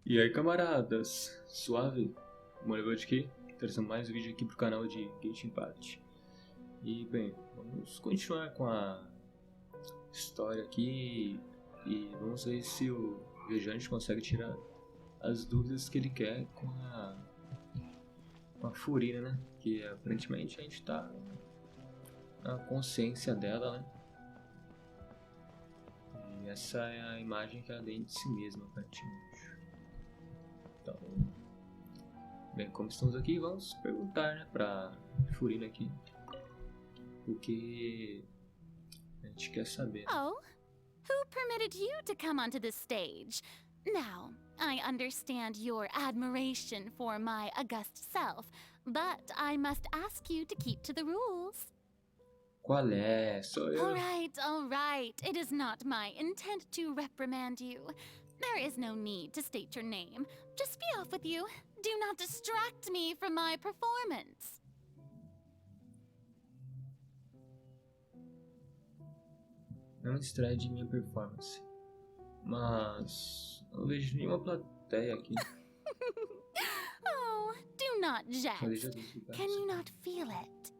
E aí, camaradas, suave? ManoBigodi aqui, trazendo mais um vídeo aqui pro canal de Genshin Impact. E bem, vamos continuar com a história aqui e vamos ver se o viajante consegue tirar as dúvidas que ele quer com a Furina, né? Que aparentemente a gente tá na consciência dela, né? E essa é a imagem que ela tem de si mesma, aparentemente. Então, bem, como estamos aqui, vamos perguntar, né, pra Furina aqui o que a gente quer saber. Oh, who permitted you to come onto the stage? Now, I understand your admiration for my august self, but I must ask you to keep to the rules. Qual é? Sou eu. All right. It is not my intent to reprimand you. There is no need to state your name. Just be off with you. Do not distract me from my performance. Não distrai de minha performance. Mas não vejo nenhuma plateia aqui. Oh, do not Falei já jest. dos lugares. Can you not feel it?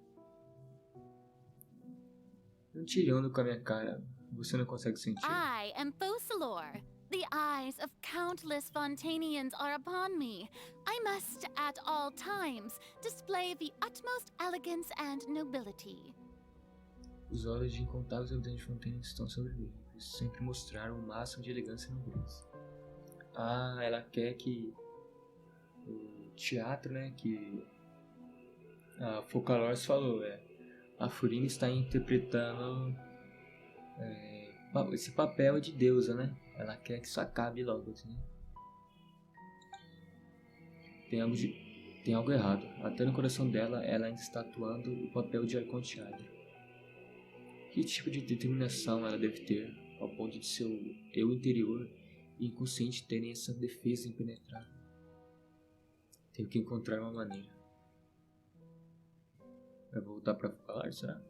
Não tire onda com a minha cara. Você não consegue sentir. I am Focalor. The eyes of countless Fontanians are upon me. I must, at all times, display the utmost elegance and nobility. Os olhos de incontáveis habitantes de Fontaine estão sobre mim. Preciso sempre mostrar o máximo de elegância e nobreza. Ah, ela quer que o teatro, né, que a Focalors falou, a Furina está interpretando esse papel de deusa, né? Ela quer que isso acabe logo, assim. Tem algo errado. Até no coração dela, ela está atuando o papel de Arconte Hydra. Que tipo de determinação ela deve ter, ao ponto de seu eu interior e inconsciente terem essa defesa impenetrável? Tenho que encontrar uma maneira. Vai voltar pra falar, será?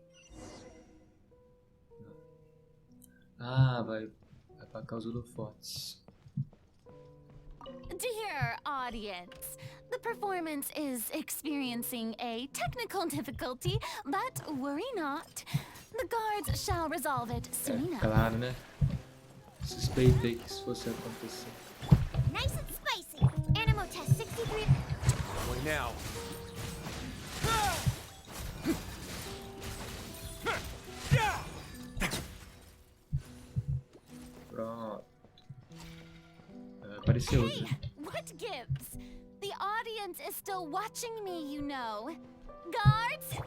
Não. Ah, vai pra causa do Fortes. Dear audience, the performance is experiencing a technical difficulty, but worry not. The guards shall resolve it soon enough. Claro, né? Suspeitei que isso fosse acontecer. Nice and spicy. Animal test 63. Way now. Pronto. Apareceu outro. What gives? The audience is still watching me, you know. Guards?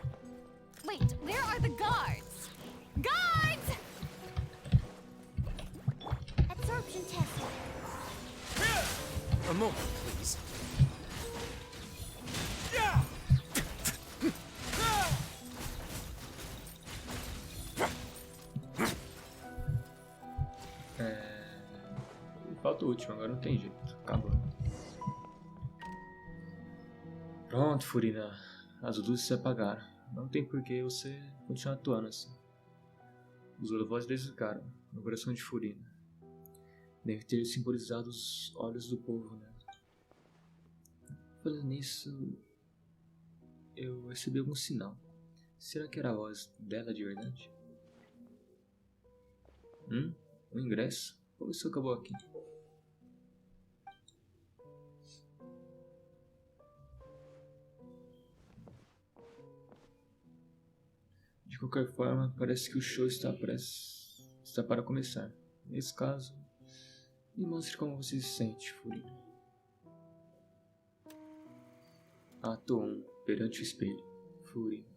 Wait, where are the guards? Guards! Absorption test. A moment, please. Falta o último, agora não tem jeito. Acabou. Pronto, Furina. As luzes se apagaram. Não tem por que você continuar atuando assim. Os holofotes desligaram no coração de Furina. Deve ter simbolizado os olhos do povo, né? Falando nisso, eu recebi algum sinal. Será que era a voz dela de verdade? O ingresso? Como isso acabou aqui? De qualquer forma, parece que o show está para começar. Nesse caso, me mostre como você se sente, Furina. Ato V, perante o espelho. Furina.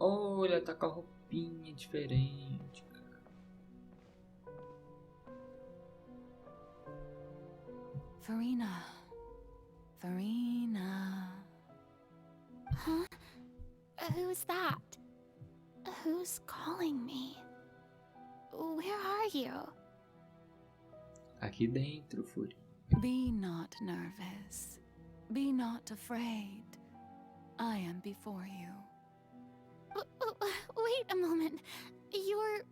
Olha, tá com a roupinha diferente. Farina. Huh? Who's that? Who's calling me? Where are you? Aqui dentro, Fúria. Be not nervous. Be not afraid. I am before you. Wait a moment. You're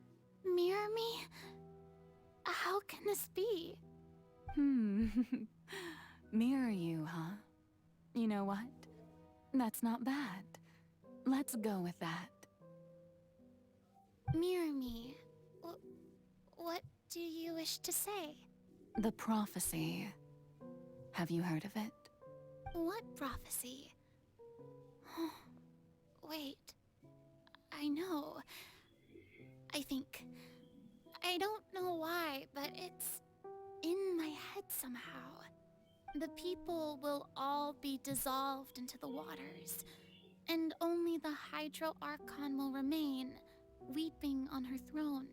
mirror me? How can this be? Mirror you, huh? You know what? That's not bad. Let's go with that. Mirror me? What do you wish to say? The prophecy. Have you heard of it? What prophecy? Wait. I know. I don't know why, but it's in my head somehow. The people will all be dissolved into the waters, and only the Hydro Archon will remain, weeping on her throne.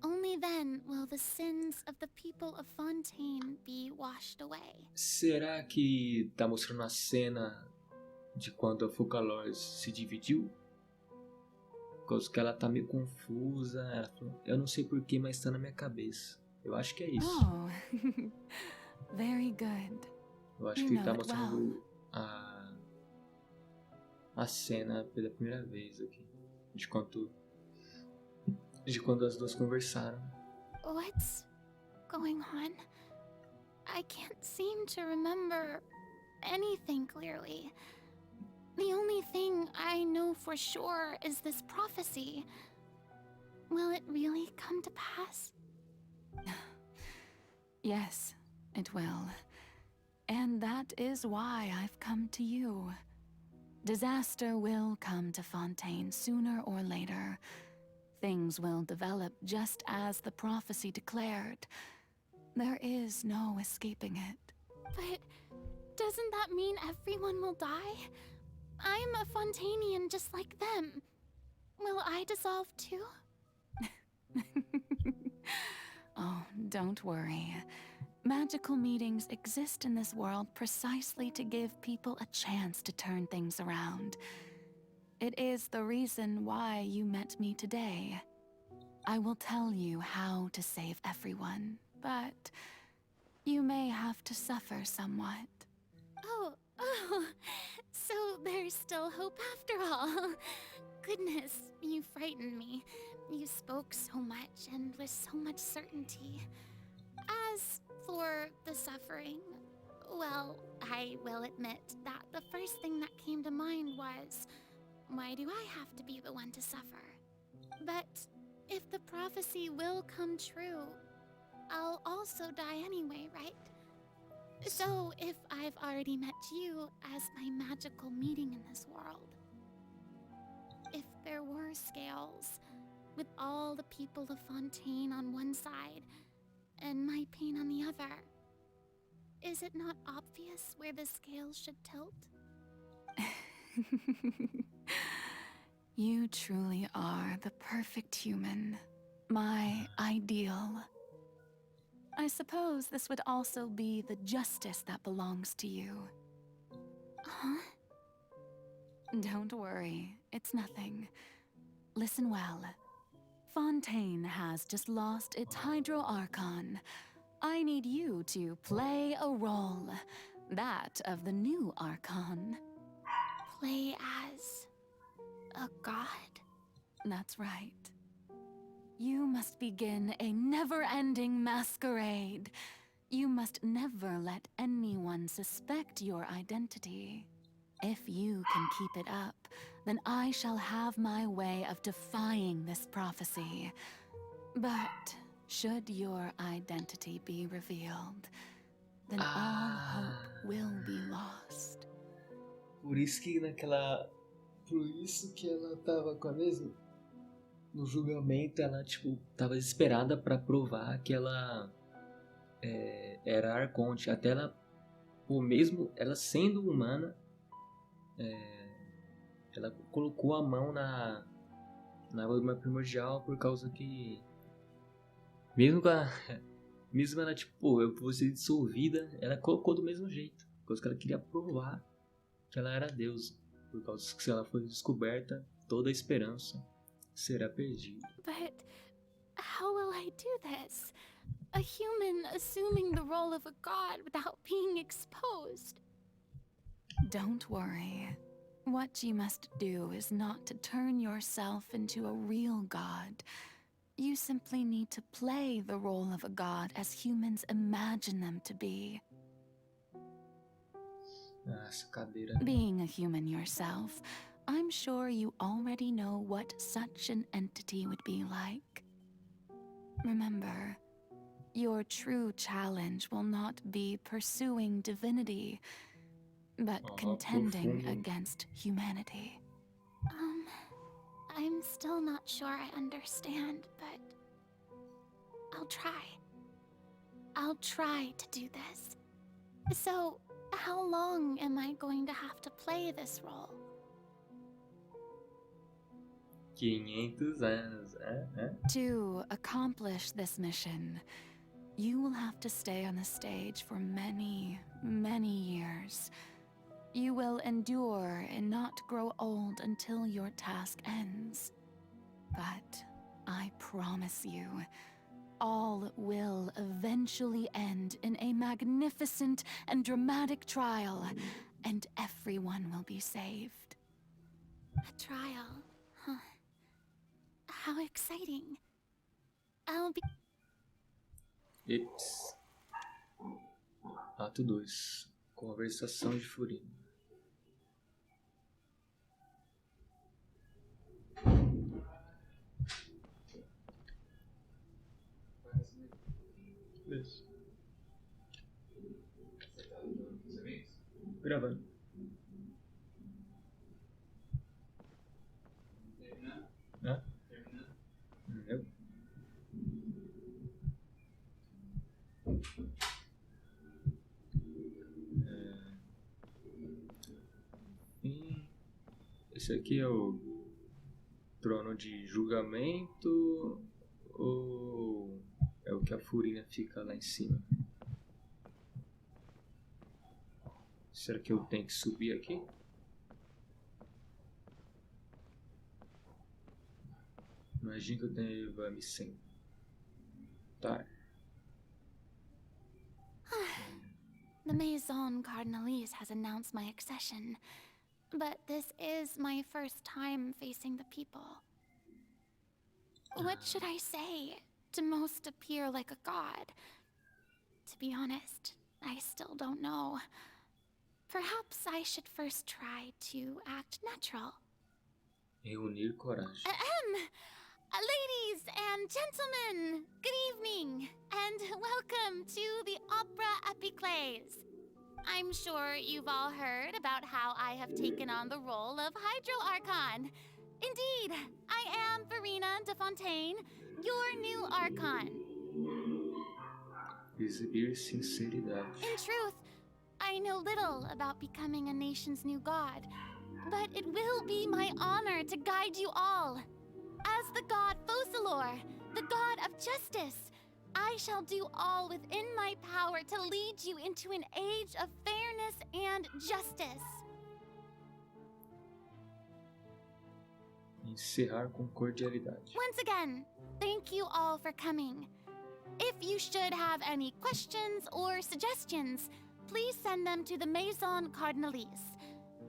Only then will the sins of the people of Fontaine be washed away. Será que tá mostrando a cena de quando a Focalors se dividiu? Por causa que ela tá meio confusa. Ela falou, eu não sei porquê, mas tá na minha cabeça. Eu acho que é isso. Oh, very good. Eu acho que ele tá mostrando a cena pela primeira vez aqui. De quando as duas conversaram. What's going on? I can't seem to remember anything clearly. The only thing I know for sure is this prophecy. Will it really come to pass? Yes, it will. And that is why I've come to you. Disaster will come to Fontaine sooner or later. Things will develop just as the prophecy declared. There is no escaping it. But doesn't that mean everyone will die? I'm a Fontainian just like them. Will I dissolve too? Oh, don't worry. Magical meetings exist in this world precisely to give people a chance to turn things around. It is the reason why you met me today. I will tell you how to save everyone, but you may have to suffer somewhat. Oh, so there's still hope after all. Goodness, you frightened me. You spoke so much and with so much certainty. As for the suffering, well, I will admit that the first thing that came to mind was, why do I have to be the one to suffer? But if the prophecy will come true, I'll also die anyway, right? So if I've already met you as my magical meeting in this world, if there were scales, with all the people of Fontaine on one side, and my pain on the other, is it not obvious where the scales should tilt? You truly are the perfect human. My ideal. I suppose this would also be the justice that belongs to you. Huh? Don't worry, it's nothing. Listen well. Fontaine has just lost its Hydro Archon. I need you to play a role. That of the new Archon. Play as a god? That's right. You must begin a never-ending masquerade. You must never let anyone suspect your identity. If you can keep it up, then I shall have my way of defying this prophecy. But should your identity be revealed, then all hope will be lost. Por isso que ela tava com a mesma. No julgamento, ela tava desesperada pra provar que ela era Arconte. Até ela, mesmo ela sendo humana, ela colocou a mão na água primordial por causa que mesmo ela eu vou ser dissolvida, ela colocou do mesmo jeito, por causa que ela queria provar que ela era deusa, por causa que se ela for descoberta, toda a esperança será perdida. But how will I do this? A human assuming the role of a god without being exposed. Don't worry. What you must do is not to turn yourself into a real god. You simply need to play the role of a god as humans imagine them to be. Essa cadeira. Being a human yourself, I'm sure you already know what such an entity would be like. Remember, your true challenge will not be pursuing divinity, but contending profundo. against humanity. I'm still not sure I understand, but I'll try. I'll try to do this. So, how long am I going to have to play this role? 500 anos. To accomplish this mission, you will have to stay on the stage for many, many years. You will endure and not grow old until your task ends. But I promise you, all will eventually end in a magnificent and dramatic trial, and everyone will be saved. A trial, huh? How exciting. I'll be... Eps. Ato 2. Conversação de Furina. Isso. Gravando. Hã? Eu? Esse aqui é o trono de julgamento ou é o que a Furina fica lá em cima? Será que eu tenho que subir aqui? Imagina que eu tenho que me sentar. The Maison Cardinalise has announced my accession, but this is my first time facing the people. What should I say to most appear like a god? To be honest, I still don't know. Perhaps I should first try to act natural. Reunir coragem. Ladies and gentlemen, good evening, and welcome to the Opera Epiclese. I'm sure you've all heard about how I have taken on the role of Hydro Archon. Indeed, I am Verena de Fontaine, your new Archon. Exibir sinceridade. In truth, I know little about becoming a nation's new god, but it will be my honor to guide you all. As the god Focalor, the god of justice, I shall do all within my power to lead you into an age of fairness and justice. Encerrar com cordialidade. Once again, thank you all for coming. If you should have any questions or suggestions, please send them to the Maison Cardinalise.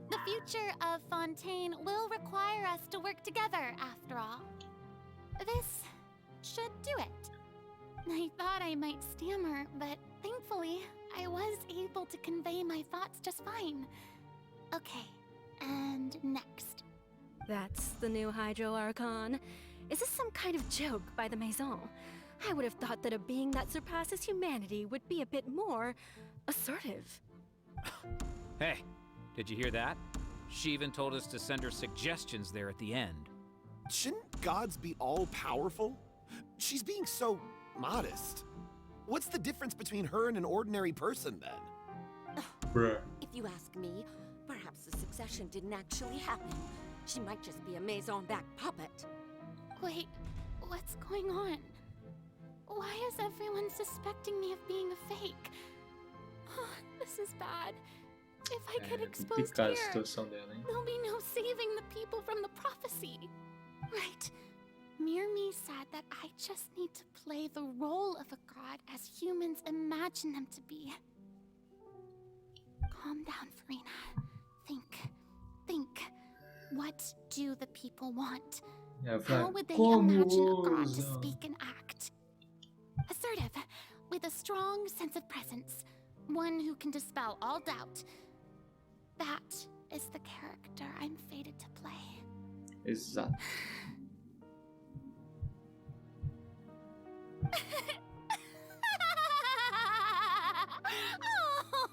The future of Fontaine will require us to work together, after all. This should do it. I thought I might stammer, but thankfully, I was able to convey my thoughts just fine. Okay, and next. That's the new Hydro Archon. Is this some kind of joke by the Maison? I would have thought that a being that surpasses humanity would be a bit more assertive. Hey, did you hear that? She even told us to send her suggestions there at the end. Shouldn't gods be all-powerful? She's being so modest. What's the difference between her and an ordinary person, then? Bruh. If you ask me, perhaps the succession didn't actually happen. She might just be a Maison-back puppet. Wait, what's going on? Why is everyone suspecting me of being a fake? This is bad. If I get exposed complicada a here, situação dela, hein? there'll be no saving the people from the prophecy. Right. Mirmi said that I just need to play the role of a god as humans imagine them to be. Calm down, Farina. Think. What do the people want? How would they imagine a god to speak and act? Assertive, with a strong sense of presence. One who can dispel all doubt. That is the character I'm fated to play. Exato.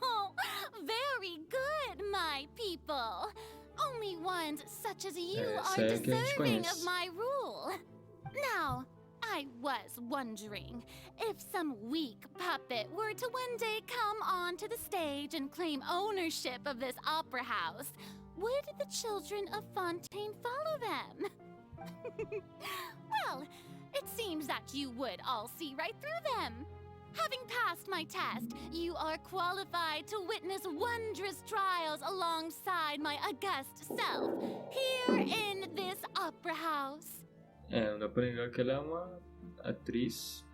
Oh, very good, my people. Only ones such as you are deserving of my rule. Now, I was wondering if some weak puppet were to one day come onto the stage and claim ownership of this opera house, would the children of Fontaine follow them? Well, it seems that you would all see right through them. Having passed my test, you are qualified to witness wondrous trials alongside my august self, here in this opera house. Não dá pra negar que ela é uma atriz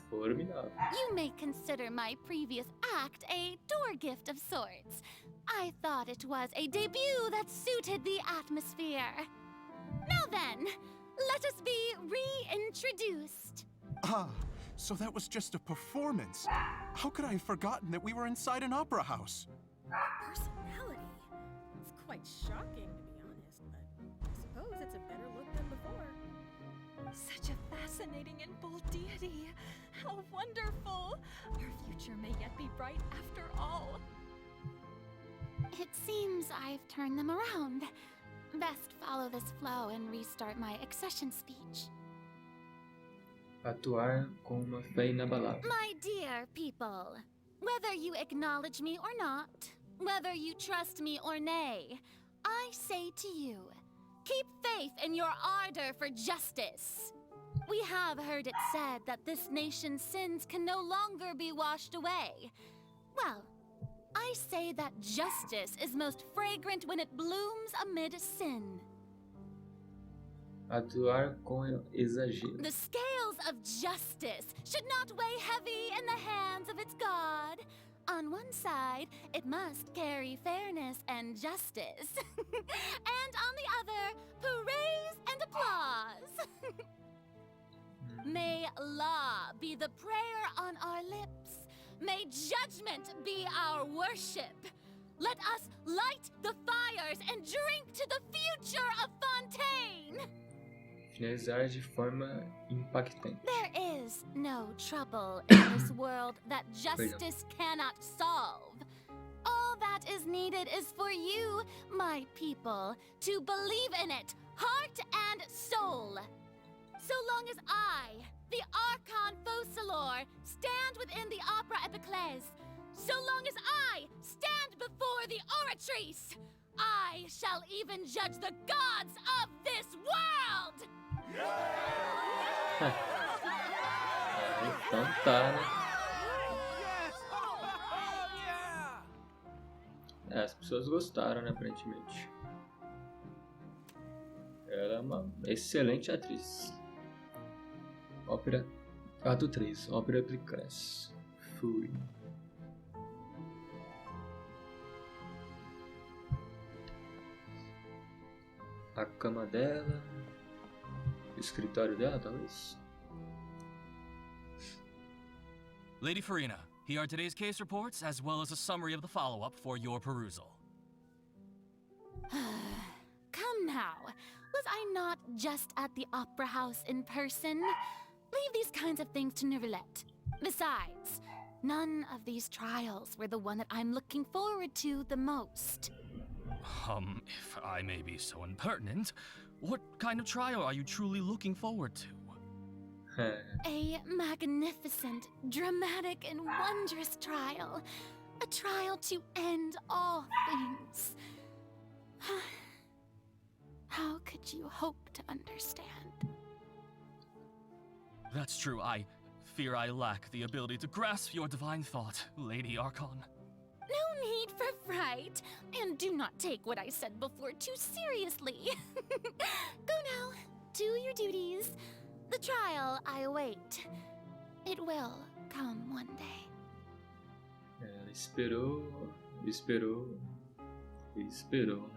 formidável. You may consider my previous act a door gift of sorts. I thought it was a debut that suited the atmosphere. Now then, let us be reintroduced. Ah, so that was just a performance. How could I have forgotten that we were inside an opera house? Personality? It's quite shocking, to be honest, but I suppose it's a better look than before. Such a fascinating and bold deity. How wonderful! Our future may yet be bright after all. It seems I've turned them around. Best follow this flow and restart my accession speech. Atuar com uma fé inabalável. My dear people, whether you acknowledge me or not, whether you trust me or nay, I say to you, keep faith in your ardor for justice. We have heard it said that this nation's sins can no longer be washed away. Well, I say that justice is most fragrant when it blooms amid sin. Atuar com exagero. The scales of justice should not weigh heavy in the hands of its god. On one side, it must carry fairness and justice. And on the other, praise and applause. May law be the prayer on our lips. May judgment be our worship. Let us light the fires and drink to the future of Fontaine. Finalizar de forma impactante. There is no trouble in this world that justice cannot solve. All that is needed is for you, my people, to believe in it, heart and soul. So long as I, the Archon Focalor, stand within the Opera Epiclese, so long as I stand before the Oratrice, I shall even judge the gods of this world! Então tá, né? As pessoas gostaram, né, aparentemente. Ela é uma excelente atriz. Ópera Ato V, Ópera Epiclese. Fui. A cama dela. O escritório dela, talvez. Lady Farina, here are today's case reports, as well as a summary of the follow-up for your perusal. Come now. Was I not just at the Opera House in person? Leave these kinds of things to Neuvillette. Besides, none of these trials were the one that I'm looking forward to the most. If I may be so impertinent, what kind of trial are you truly looking forward to? A magnificent, dramatic, and wondrous trial. A trial to end all things. How could you hope to understand? That's true. I fear I lack the ability to grasp your divine thought, Lady Archon. No need for fright, and do not take what I said before too seriously. Go now, do your duties. The trial I await. It will come one day. Ela esperou, esperou, esperou,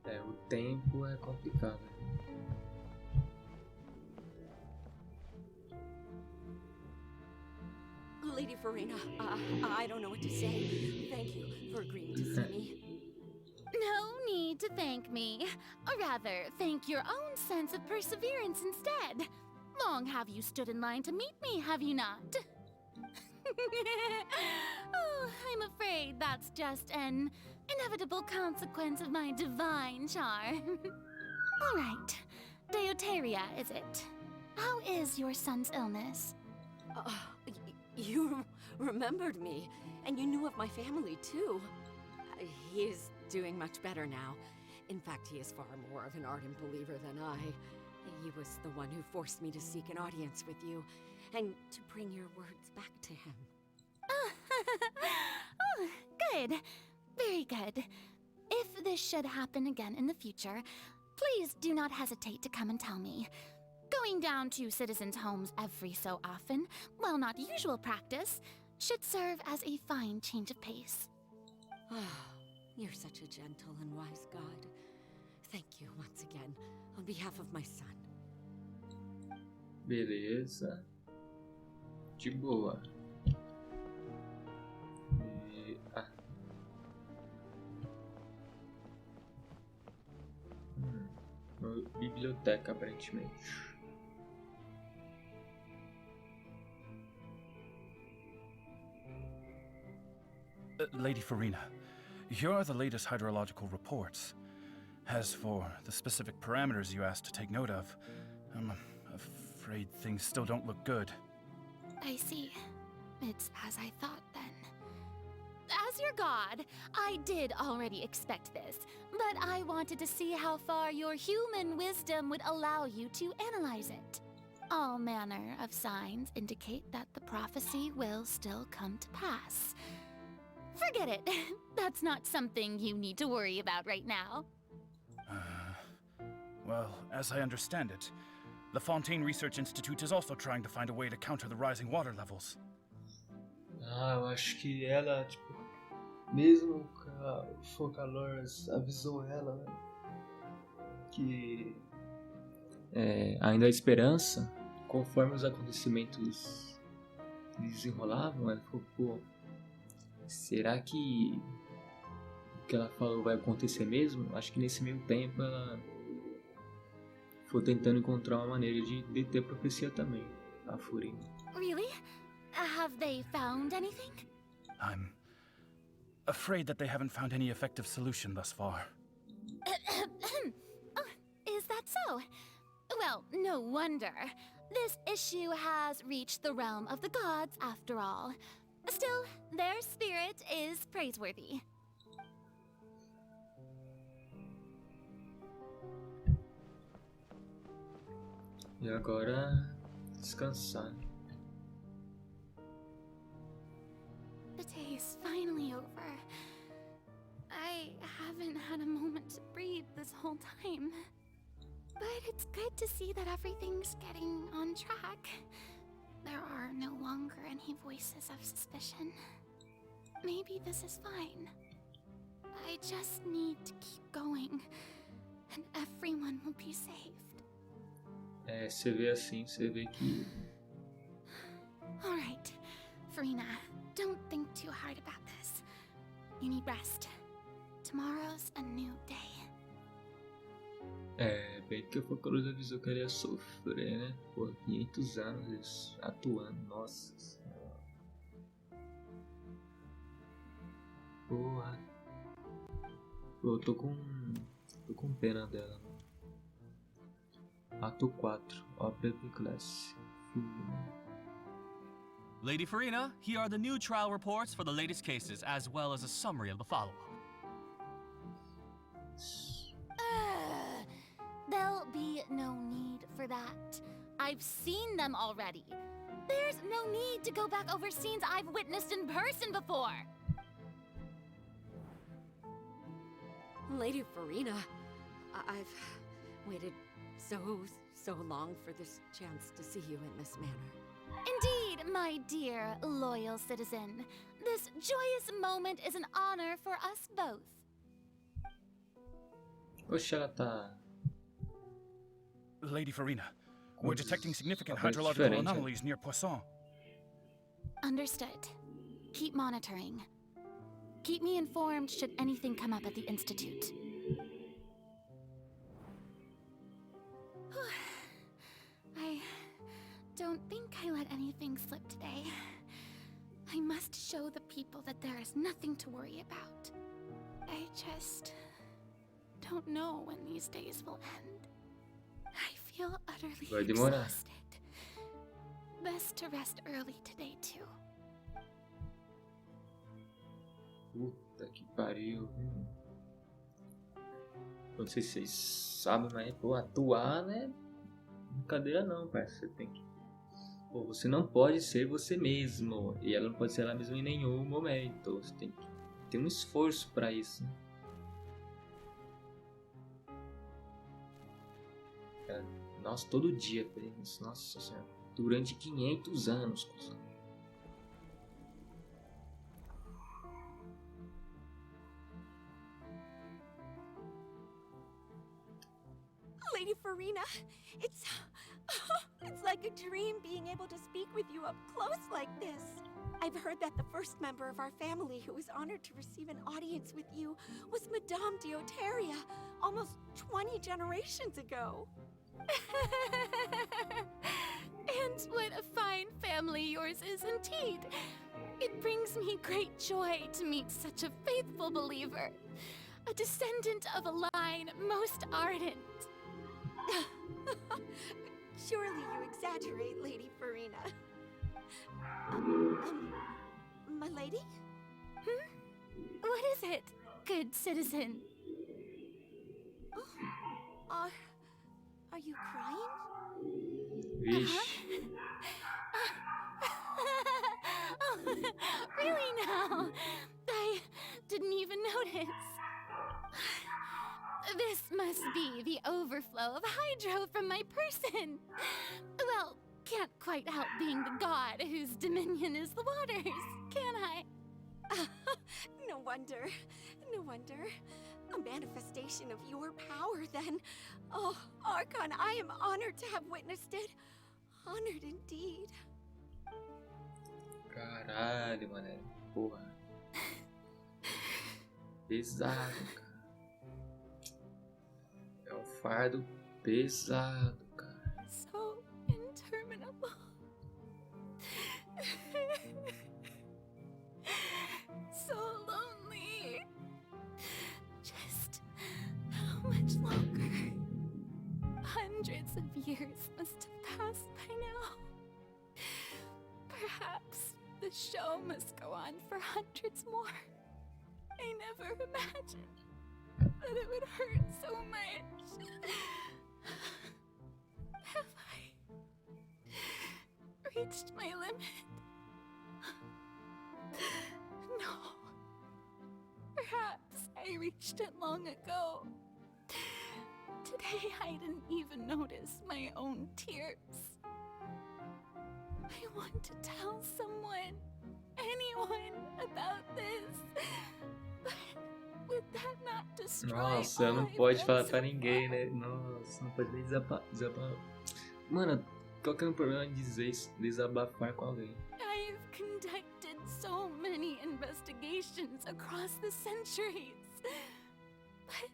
né? O tempo é complicado. Lady Farina, I don't know what to say. Thank you for agreeing to see me. No need to thank me. Or rather, thank your own sense of perseverance instead. Long have you stood in line to meet me, have you not? Oh, I'm afraid that's just an inevitable consequence of my divine charm. All right. Deoteria, is it? How is your son's illness? You remembered me, and you knew of my family, too. He is doing much better now. In fact, he is far more of an ardent believer than I. He was the one who forced me to seek an audience with you, and to bring your words back to him. Oh, good. Very good. If this should happen again in the future, please do not hesitate to come and tell me. Going down to citizens' homes every so often, while not usual practice, should serve as a fine change of pace. You're such a gentle and wise God. Thank you once again, on behalf of my son. Beleza. De boa. Biblioteca, aparentemente. Lady Farina, here are the latest hydrological reports. As for the specific parameters you asked to take note of, I'm afraid things still don't look good. I see. It's as I thought, then. As your god, I did already expect this, but I wanted to see how far your human wisdom would allow you to analyze it. All manner of signs indicate that the prophecy will still come to pass. Forget it. That's not something you need to worry about right now. Well, as I understand it, the Fontaine Research Institute is also trying to find a way to counter the rising water levels. Eu acho que ela, tipo, mesmo o Focalors avisou ela, né, que ainda há esperança, conforme os acontecimentos desenrolavam, ela ficou, pô, será que o que ela falou vai acontecer mesmo? Acho que nesse meio tempo ela foi tentando encontrar uma maneira de deter a profecia também, a Furina. Really? Have they found anything? I'm afraid that they haven't found any effective solution thus far. Is that so? Well, no wonder. This issue has reached the realm of the gods, after all. Still, their spirit is praiseworthy. E agora, descansar. The day is finally over. I haven't had a moment to breathe this whole time. But it's good to see that everything's getting on track. There are no longer any voices of suspicion. Maybe this is fine. I just need to keep going, and everyone will be saved. Você vê assim, você vê que... Alright, Farina, don't think too hard about this. You need rest. Tomorrow's a new day. Bem que o Focalors avisou que ela ia sofrer, né? Pô, 500 anos atuando, nossa senhora. Porra. Pô, eu tô com pena dela. Ato 4, obra de classe. Lady Farina, here are the new trial reports for the latest cases, as well as a summary of the follow-up. There'll be no need for that. I've seen them already. There's no need to go back over scenes I've witnessed in person before. Lady Farina, I've waited so long for this chance to see you in this manner. Indeed, my dear, loyal citizen. This joyous moment is an honor for us both. Oxe, ela tá Lady Farina, com we're detecting significant aparência hydrological diferente, né? anomalies near Poisson. Understood. Keep monitoring. Keep me informed should anything come up at the Institute. I don't think I let anything slip today. I must show the people that there is nothing to worry about. I just don't know when these days will end. I feel utterly Vai demorar. exhausted. Best to rest early today too. Puta que pariu. Não sei se vocês sabem, mas pô, atuar não é brincadeira não, parceiro. Você tem que... Pô, você não pode ser você mesmo. E ela não pode ser ela mesma em nenhum momento. Você tem que ter um esforço pra isso. Cara, nossa, todo dia, isso, nossa senhora. Durante 500 anos, cuzão. Lady Farina, it's like a dream being able to speak with you up close like this. I've heard that the first member of our family who was honored to receive an audience with you was Madame Dioteria, almost 20 generations ago. And what a fine family yours is indeed. It brings me great joy to meet such a faithful believer, a descendant of a line most ardent. Surely you exaggerate, Lady Farina. My lady? What is it, good citizen? Are you crying? Vixe. Oh, really now? I didn't even notice. This must be the overflow of hydro from my person. Well, can't quite help being the god whose dominion is the waters, can I? No wonder. No wonder. A manifestation of your power, then. Oh, Archon, I am honored to have witnessed it. Honored indeed. Caralho, mané. Porra. Pesado, cara. É um fardo pesado, cara. So interminable. So lonely. Just how much longer? Hundreds of years must have passed by now. Perhaps the show must go on for hundreds more. I never imagined that it would hurt so much. Have I reached my limit? No. Perhaps I reached it long ago. Today I didn't even notice my own tears. I want to tell someone, anyone, about this. But would that not destroy Nossa, all não I've pode done falar so pra ninguém, far? né? Nossa, não pode nem desabafar. Mano, qual que é o problema de dizer isso? Desabafar com alguém? I've conducted so many investigations across the centuries. But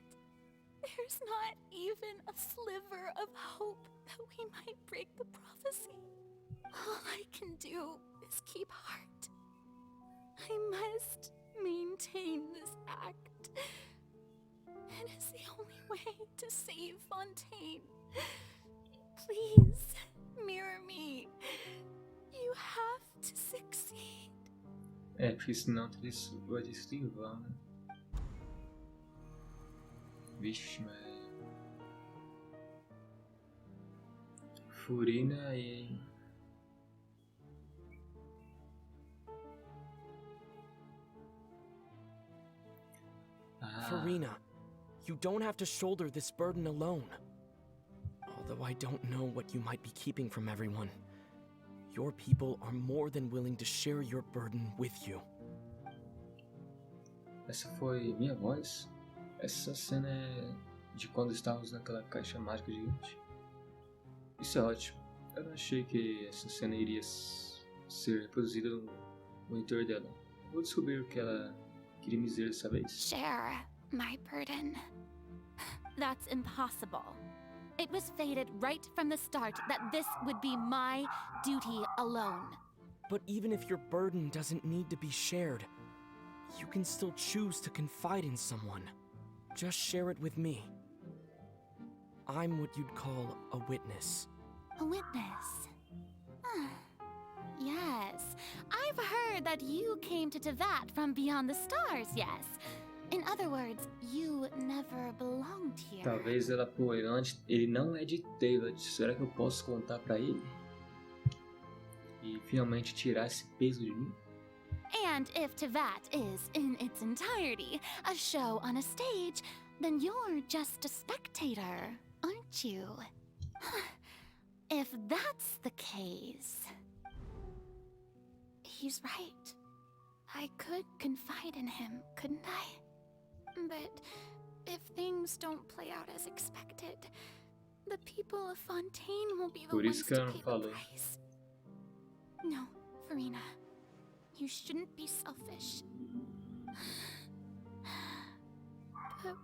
there's not even a sliver of hope that we might break the prophecy. All I can do is keep heart. I must maintain this act. It is the only way to save Fontaine. Please, mirror me. You have to succeed. É, porque senão tudo isso vai destrivar, né? Vixe, mas... Furina aí... Farina, you don't have to shoulder this burden alone. Although I don't know what you might be keeping from everyone, your people are more than willing to share your burden with you. Essa foi minha voz. Essa cena é de quando estávamos naquela caixa mágica gigante. Isso é ótimo. Eu não achei que essa cena iria ser reproduzida no monitor dela. Vou descobrir o que ela queria me dizer dessa vez. Share my burden. That's impossible. It was fated right from the start that this would be my duty alone. But even if your burden doesn't need to be shared, you can still choose to confide in someone. Just share it with me. I'm what you'd call a witness. A witness? Yes, I've heard that you came to Tevat from beyond the stars, yes. In other words, you never belonged here. Talvez ela, pô, ele não é de Tevat. Será que eu posso contar pra ele? E finalmente tirar esse peso de mim? And if Tevat is, in its entirety, a show on a stage, then you're just a spectator, aren't you? If that's the case... He's right. I could confide in him, couldn't I? But if things don't play out as expected, the people of Fontaine will be the ones to pay the price. No, Farina. You shouldn't be selfish. But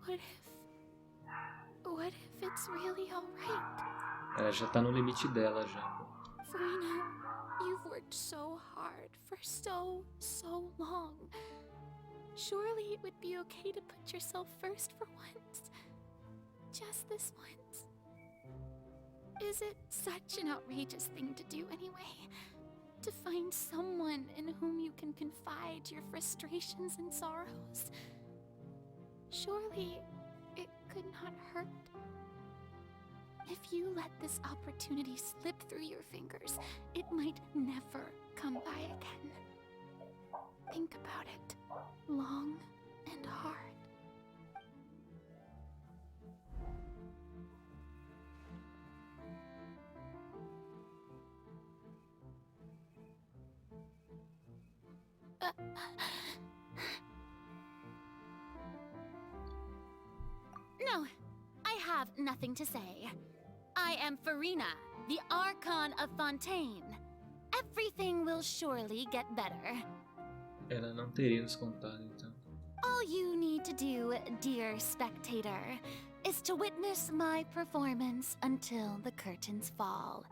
what if it's really alright? Ela já tá no limite dela já. Farina, you've worked so hard for so long. Surely it would be okay to put yourself first for once. Just this once. Is it such an outrageous thing to do anyway? To find someone in whom you can confide your frustrations and sorrows? Surely it could not hurt. If you let this opportunity slip through your fingers, it might never come by again. Think about it long and hard. No, I have nothing to say. I am Farina, the Archon of Fontaine. Everything will surely get better. Ela não teria nos contado, então. All you need to do, dear spectator, is to witness my performance until the curtains fall.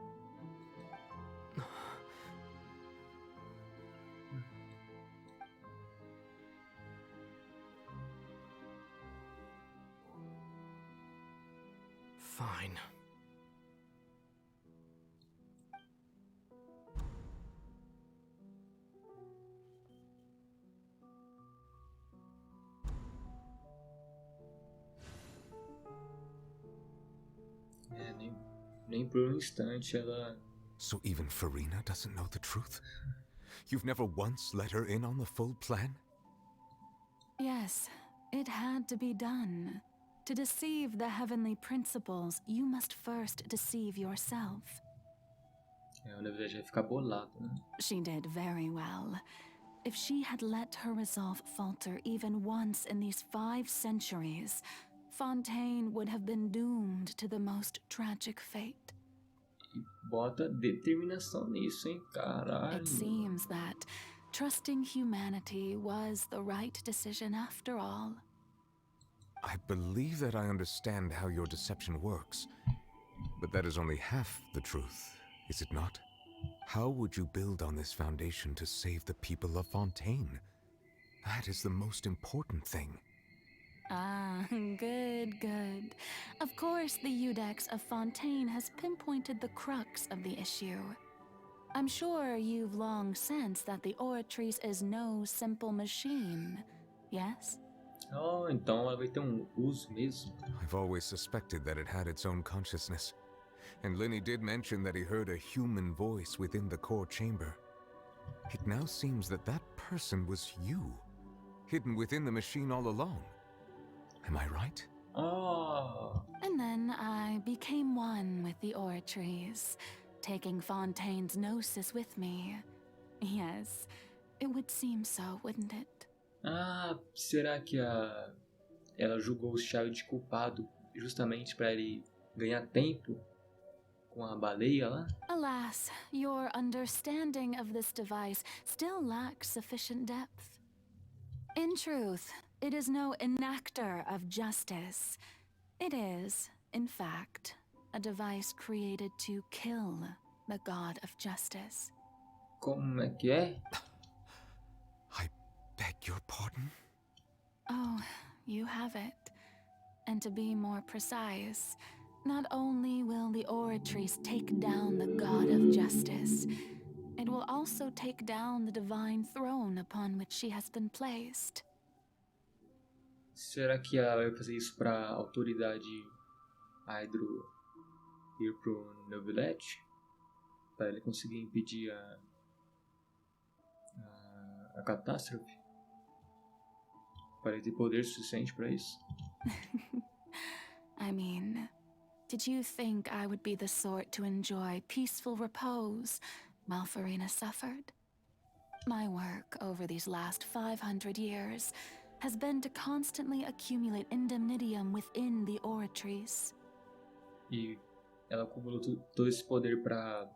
Fine. Nem por um instante ela... So even Farina doesn't know the truth? You've never once let her in on the full plan? Yes, it had to be done. To deceive the heavenly principles, you must first deceive yourself. Ela, na verdade, vai ficar bolada, né? She did very well. If she had let her resolve falter even once in these 5 centuries, Fontaine would have been doomed to the most tragic fate. E bota determinação nisso, hein? Caralho. It seems that trusting humanity was the right decision after all. I believe that I understand how your deception works, but that is only half the truth, is it not? How would you build on this foundation to save the people of Fontaine? That is the most important thing. Ah, good, good. Of course, the Iudex of Fontaine has pinpointed the crux of the issue. I'm sure you've long sensed that the Oratrice is no simple machine, yes? Oh, então ela vai ter uso mesmo. I've always suspected that it had its own consciousness. And Lenny did mention that he heard a human voice within the core chamber. It now seems that that person was you, hidden within the machine all along. Am I right? Oh. And then I became one with the Oratries, taking Fontaine's gnosis with me. Yes, it would seem so, wouldn't it? Ah, será que ela julgou o Child de culpado justamente para ele ganhar tempo com a baleia lá? Alas, your understanding of this device still lacks sufficient depth. In truth, it is no enactor of justice. It is, in fact, a device created to kill the god of justice. Como é que é? I beg your pardon? Oh, you have it. And to be more precise, not only will the Oratries take down the god of justice, it will also take down the divine throne upon which she has been placed. Será que ela vai fazer isso para a autoridade Hydro ir pro Nobilete? Para ele conseguir impedir a catástrofe? Para ele ter poder suficiente para isso? I mean, did you think I would be the sort to enjoy peaceful repose while Farina suffered? My work over these last 500 years has been to constantly accumulate indemnitium within the Oratries. E ela acumulou todo esse poder para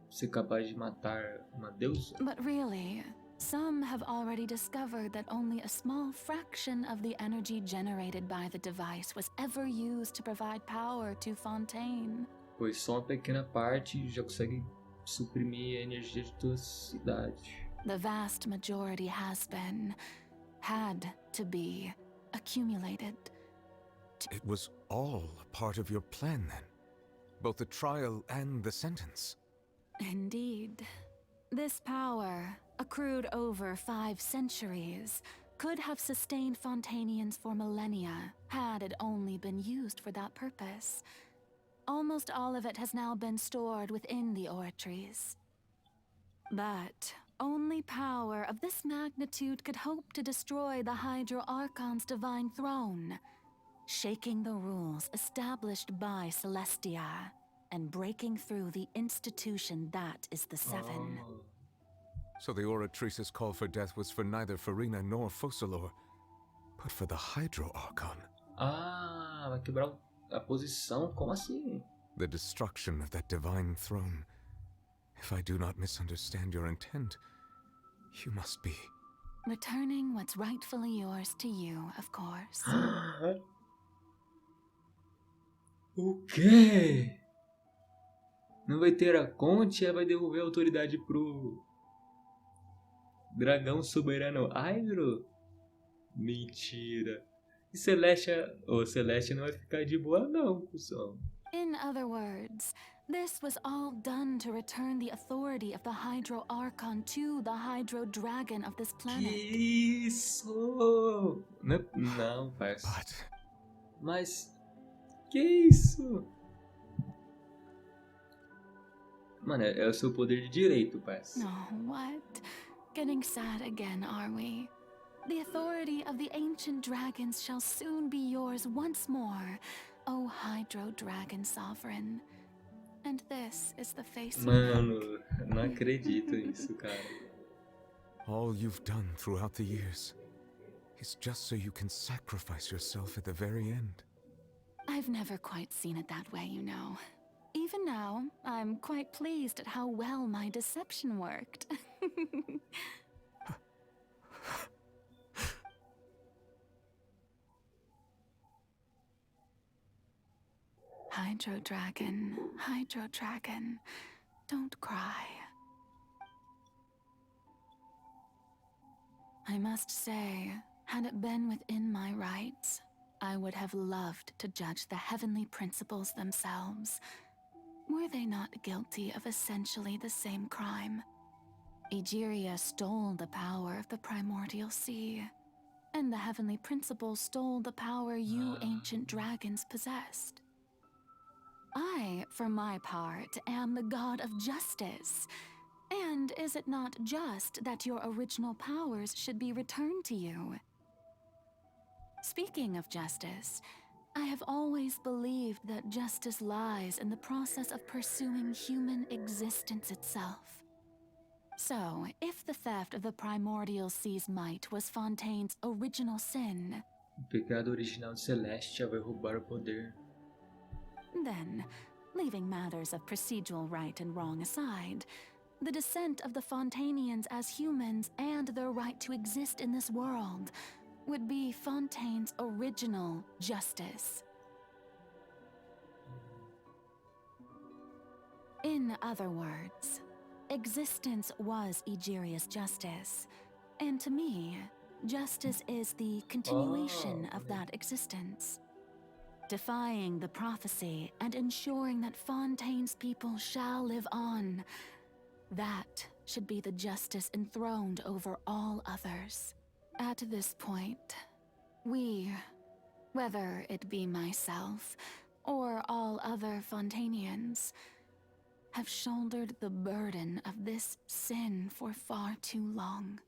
ser capaz de matar uma deusa? But really, some have already discovered that only a small fraction of the energy generated by the device was ever used to provide power to Fontaine. Pois só uma pequena parte já consegue suprimir a energia de toda a cidade. The vast majority had to be accumulated. It was all part of your plan then? Both the trial and the sentence? Indeed. This power, accrued over 5 centuries, could have sustained Fontainians for millennia had it only been used for that purpose. Almost all of it has now been stored within the Oratries. But only power of this magnitude could hope to destroy the Hydro Archon's divine throne, shaking the rules established by Celestia and breaking through the institution that is the Seven. Oh. So the Oratrice's call for death was for neither Farina nor Focalor, but for the Hydro Archon. Ah, vai quebrar a posição? Como assim? The destruction of that divine throne. If I do not misunderstand your intent, you must be... Returning what's rightfully yours to you, of course. O quê? Não vai ter a Conte, ela vai devolver a autoridade pro dragão soberano Hydro? Mentira. E Celestia não vai ficar de boa não, cuzão. In other words, this was all done to return the authority of the Hydro Archon to the Hydro Dragon of this planet. Que isso? Não, parça. But... Mas... Que isso? Mano, é o seu poder de direito, parça. Oh, what? Getting sad again, are we? The authority of the ancient dragons shall soon be yours once more, O Hydro Dragon Sovereign. And this is the face Mano, não acredito nisso, cara. All you've done throughout the years is just so you can sacrifice yourself at the very end. I've never quite seen it that way, you know. Even now, I'm quite pleased at how well my deception worked. Hydro Dragon, don't cry. I must say, had it been within my rights, I would have loved to judge the heavenly principles themselves. Were they not guilty of essentially the same crime? Egeria stole the power of the primordial sea, and the heavenly principles stole the power you ancient dragons possessed. I, for my part, am the god of justice. And is it not just that your original powers should be returned to you? Speaking of justice, I have always believed that justice lies in the process of pursuing human existence itself. So, if the theft of the primordial sea's might was Fontaine's original sin, O pecado original de Celestia vai roubar o poder. then, leaving matters of procedural right and wrong aside, the descent of the Fontainians as humans and their right to exist in this world would be Fontaine's original justice. In other words, existence was Egeria's justice, and to me, justice is the continuation of that existence. Defying the prophecy and ensuring that Fontaine's people shall live on. That should be the justice enthroned over all others. At this point, we, whether it be myself or all other Fontainians, have shouldered the burden of this sin for far too long.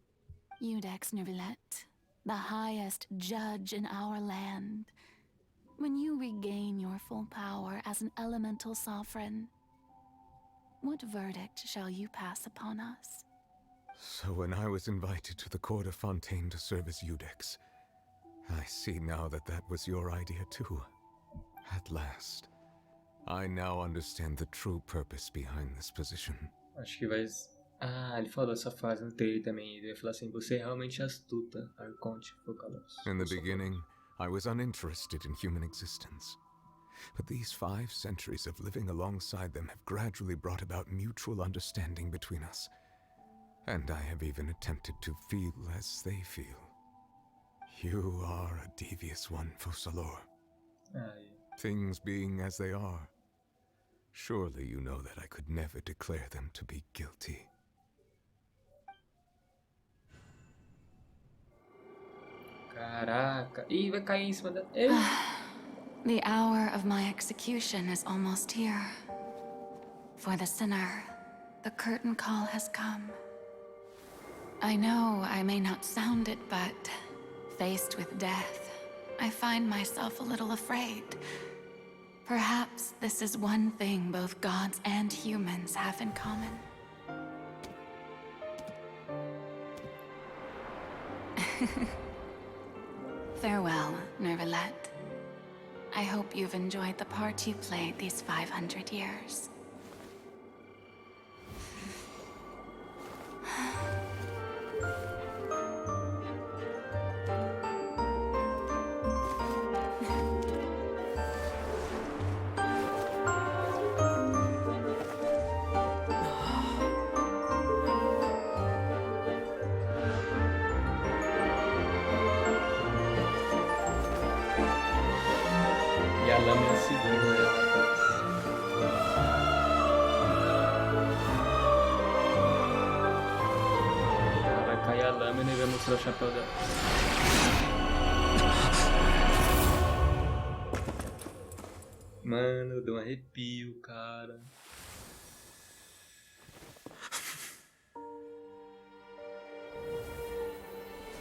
Iudex Nervillet, the highest judge in our land, when you regain your full power as an elemental sovereign, what verdict shall you pass upon us? So when I was invited to the court of Fontaine to serve as Iudex, I see now that that was your idea too. At last, I now understand the true purpose behind this position. Acho que vai... Ah, ele falou essa frase no trailer também. Ele vai falar assim, você é realmente astuta, Arconte Focalos. In the beginning, I was uninterested in human existence. But these 5 centuries of living alongside them have gradually brought about mutual understanding between us. And I have even attempted to feel as they feel. You are a devious one, Focalors. Things being as they are, surely you know that I could never declare them to be guilty. Caraca. Ih, vai cair em cima da... The hour of my execution is almost here. For the sinner, the curtain call has come. I know I may not sound it, but faced with death, I find myself a little afraid. Perhaps this is one thing both gods and humans have in common. Farewell, Nervillet. I hope you've enjoyed the part you played these 500 years. E a lâmina segura, né? Vai cair a lâmina e vai mostrar o chapéu dela. Mano, deu um arrepio, cara.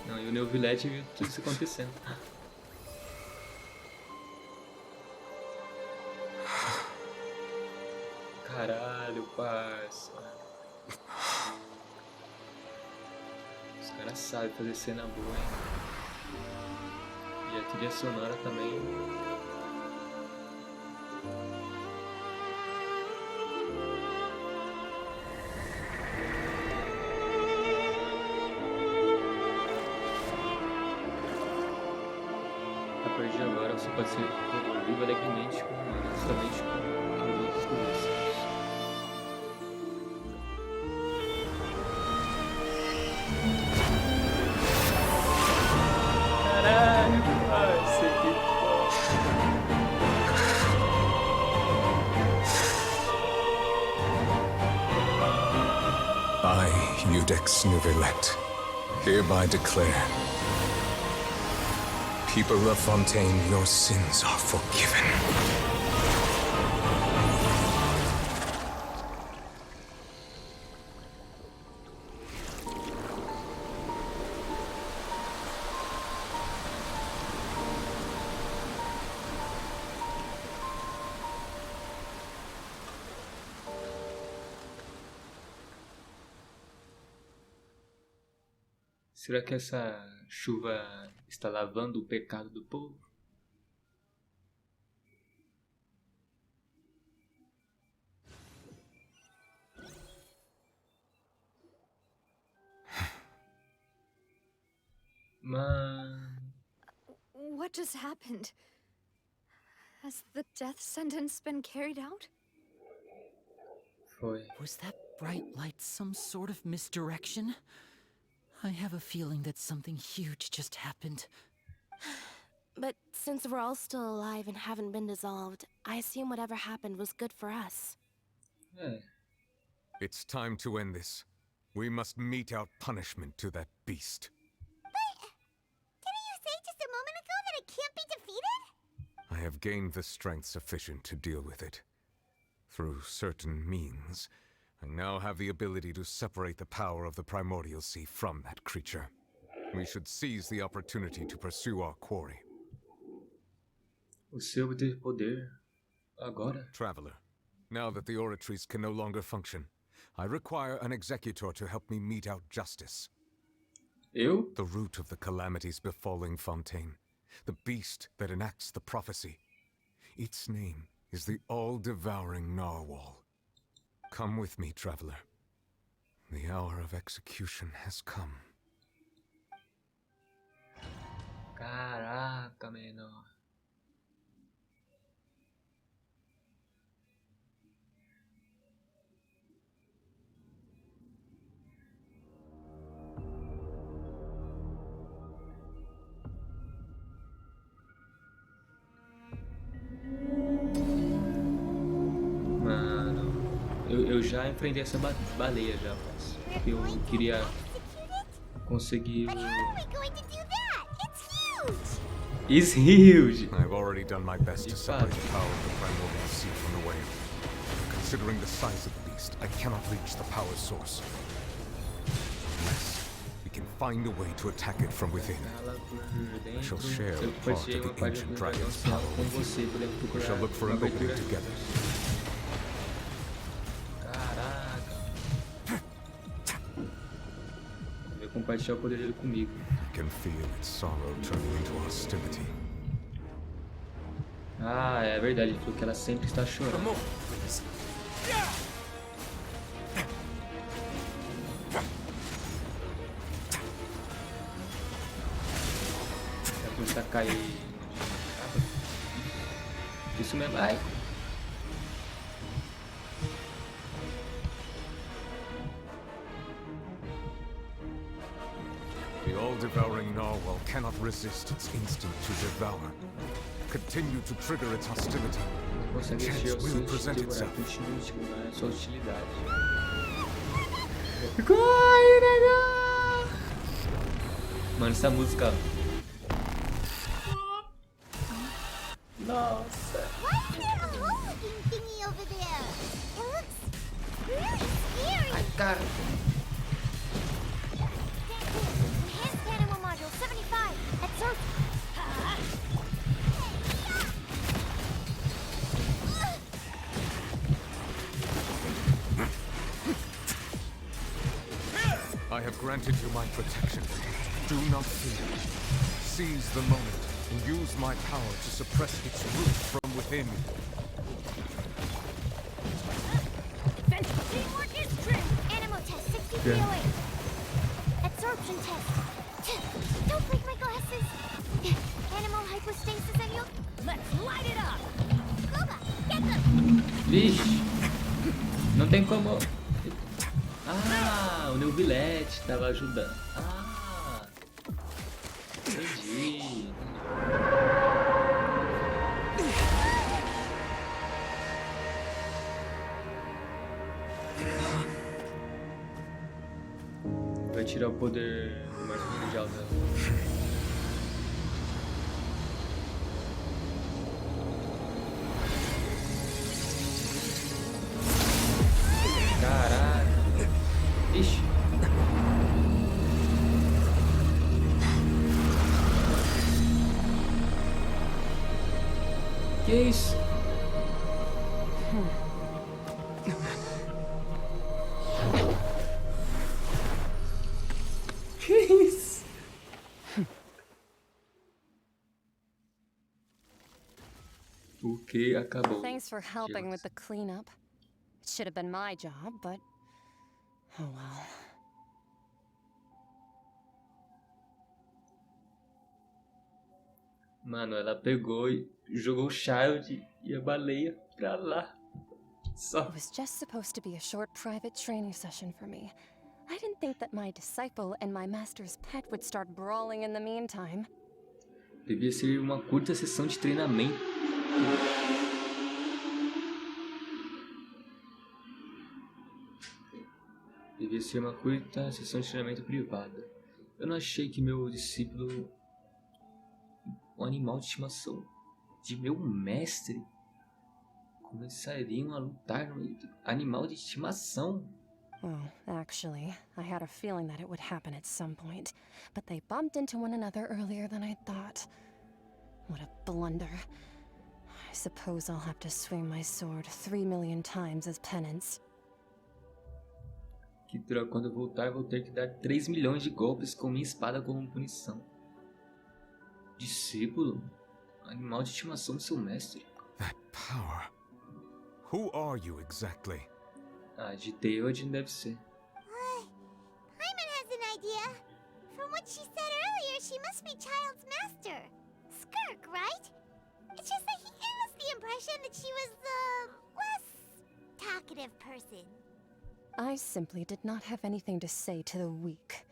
Não, e o Neuvillette viu tudo isso acontecendo. Caralho, parça. Os caras sabem fazer cena boa, hein? E a trilha sonora também. A partir de agora você pode ser vivo alegremente com humanos, somente com outros conhecidos. Caralho, parça, que I, Iudex Nervillet, hereby declare, people of Fontaine, your sins are forgiven. Será que essa chuva está lavando o pecado do povo? Mas... What just happened? Has the death sentence been carried out? Foi. Was that bright light some sort of misdirection? I have a feeling that something huge just happened. But since we're all still alive and haven't been dissolved, I assume whatever happened was good for us. É. It's time to end this. We must mete out punishment to that beast. Didn't you say just a moment ago that it can't be defeated? I have gained the strength sufficient to deal with it. Through certain means, I now have the ability to separate the power of the Primordial Sea from that creature. We should seize the opportunity to pursue our quarry. Você obteve poder agora? Traveler, now that the oratories can no longer function, I require an executor to help me mete out justice. Eu? The root of the calamities befalling Fontaine. The beast that enacts the prophecy. Its name is the all-devouring narwhal. Come with me, traveler. The hour of execution has come. Caraca, menor. Mano, eu já enfrentei essa baleia já, mas eu queria conseguir o... It's huge! I've already done my best to separate the power of the Primordial Sea from the whale. Considering the size of the beast, I cannot reach the power source. Unless we can find a way to attack it from within. I shall share a part of the ancient dragon's power with you. We shall look for an opening together. Eu vou compartilhar o poder dele comigo. I can feel its sorrow turning into hostility. Ah, é verdade, ele falou que ela sempre está chorando. Vai começar a cair. Isso mesmo, ai. The all-devouring narwhal cannot resist its instinct to devour. Continue to trigger its hostility. A chance will present itself. Sua hostilidade. Corre, negão! Mano, essa música. Nossa. Why is there a hole-looking thingy over there? It looks really scary. Ai, cara. Enhanced Animal Module 75 at Surf. I have granted you my protection. Do not fear. Seize the moment and use my power to suppress its root from within. Teamwork is true. Animal test 6308. Absorption test. Don't break my glasses. Animal hypostasis and you. Let's light it up. Kuba, get them. Vixe. Não tem como. Ah, o Neuvilete tava ajudando. Ah. Entendi. Vai tirar o poder mais mundial dela. Caraca. Ixi. Que isso? Que isso? que acabou. Thanks for helping with the cleanup. It should have been my job, but oh well. Mano, ela pegou e jogou o Child e a baleia pra lá. Só. It was just supposed to be a short private training session for me. I didn't think that my disciple and my master's pet would start brawling in the meantime. Devia ser uma curta sessão de treinamento. Devia ser uma curta sessão de treinamento privada. Eu não achei que meu discípulo, um animal de estimação de meu mestre, começariam a lutar no meio do animal de estimação. Well, actually, I had a feeling that it would happen at some point, but they bumped into one another earlier than I thought. What a blunder. I suppose I'll have to swing my sword 3 million times as penance. Que droga, quando eu voltar, vou ter que dar 3 milhões de golpes com minha espada como punição. Discípulo? Animal de estimação do seu mestre. That power. Who are you exactly? Ah, de Theoden deve ser. Paimon has an idea. From what she said earlier, she must be Child's master. Skirk, right? It's just that he gave us the impression that she was the less talkative person. I simply did not have anything to say to the weak.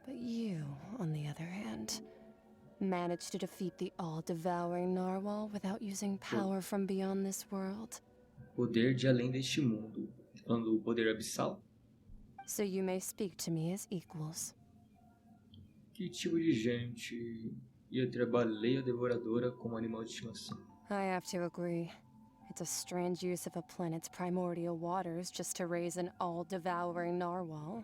But you, on the other hand, managed to defeat the all-devouring narwhal without using power from beyond this world. Poder de além deste mundo. Falando do poder abissal? So you may speak to me as equals. Que tipo de gente ia ter a baleia devoradora como animal de estimação? I have to agree. It's a strange use of a planet's primordial waters just to raise an all-devouring narwhal.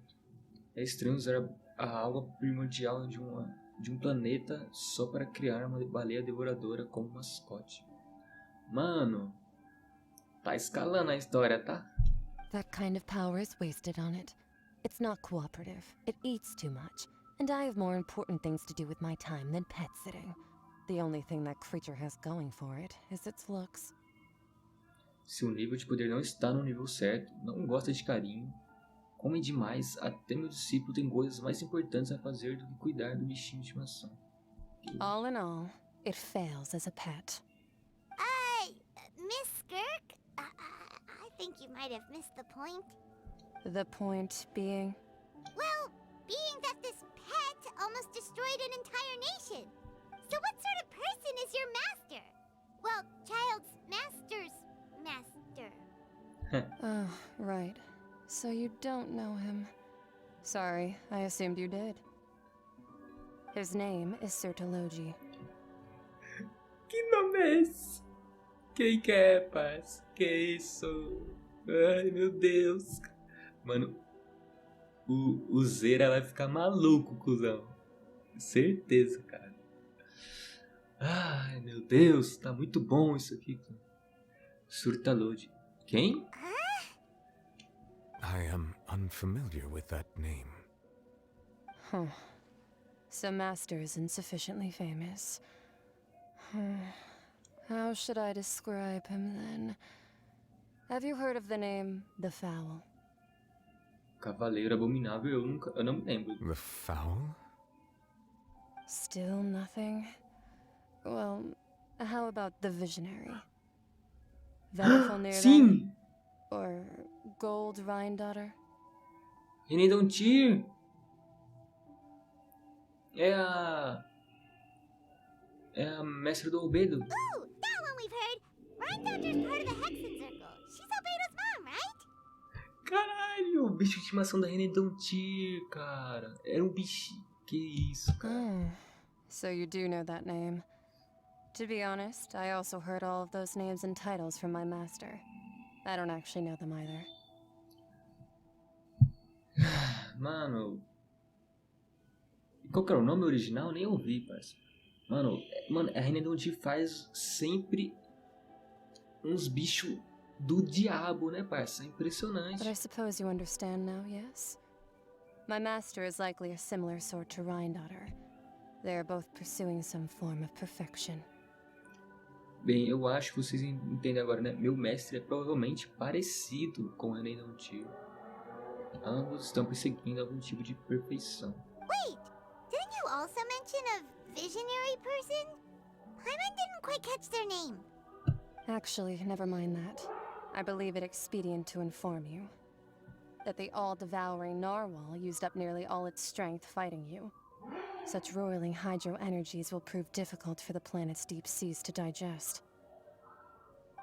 É estranho usar a água primordial de um planeta só para criar uma baleia devoradora como mascote. Mano, tá escalando a história, tá? That kind of power is wasted on it. It's not cooperative. It eats too much. And I have more important things to do with my time than pet sitting. The only thing that creature has going for it is its looks. Seu nível de poder não está no nível certo, não gosta de carinho, come demais, até meu discípulo tem coisas mais importantes a fazer do que cuidar do bichinho de estimação. All in all, it fails as a pet. Miss Skirk? I think you might have missed the point. The point being? Well, being that this pet almost destroyed an entire nation. So what sort of person is your master? Well, Child's master's master. Oh, right. So you don't know him. Sorry, I assumed you did. His name is Sertologi. Que nome é esse? Quem que é, parça? Que isso? Ai, meu Deus. Mano, o Zera vai ficar maluco, cuzão. Certeza, cara. Ai, meu Deus. Tá muito bom isso aqui. Surtalode. Quem? I am unfamiliar with that name. Huh. So Master isn't sufficiently famous. How should I describe him then? Have you heard of the name The Fowl? Cavaleiro Abominável, eu não me lembro. The Fowl? Still nothing? Well, how about the Visionary? Venerable near Sim! them? Or Gold Rhine-Daughter? Renedontir! É a mestra do Albedo. Ooh, that one we've heard. Rhine-Daughter's part of the Hexen Circle. She's Albedo's mom, right? Caralho, o bicho de estimação da Renedontir, cara. Era um bichinho. Que isso, cara. So you do know that name. To be honest, I also heard all of those names and titles from my master. I don't actually know them either. Mano. Qual que era o nome original? Nem ouvi, parça. Mano, a Renedontir faz sempre uns bichos do diabo, né, parça? Impressionante. But I suppose you understand now, yes? My master is likely a similar sort to Rhine-Daughter. They are both pursuing some form of perfection. Bem, eu acho que vocês entendem agora, né? Meu mestre é provavelmente parecido com o René não Tio. Ambos estão perseguindo algum tipo de perfeição. Wait, didn't you also mention a visionary person? Paimon didn't quite catch their name. Actually, never mind that. I believe it expedient to inform you that the all-devouring narwhal used up nearly all its strength fighting you. Such roiling hydro energies will prove difficult for the planet's deep seas to digest.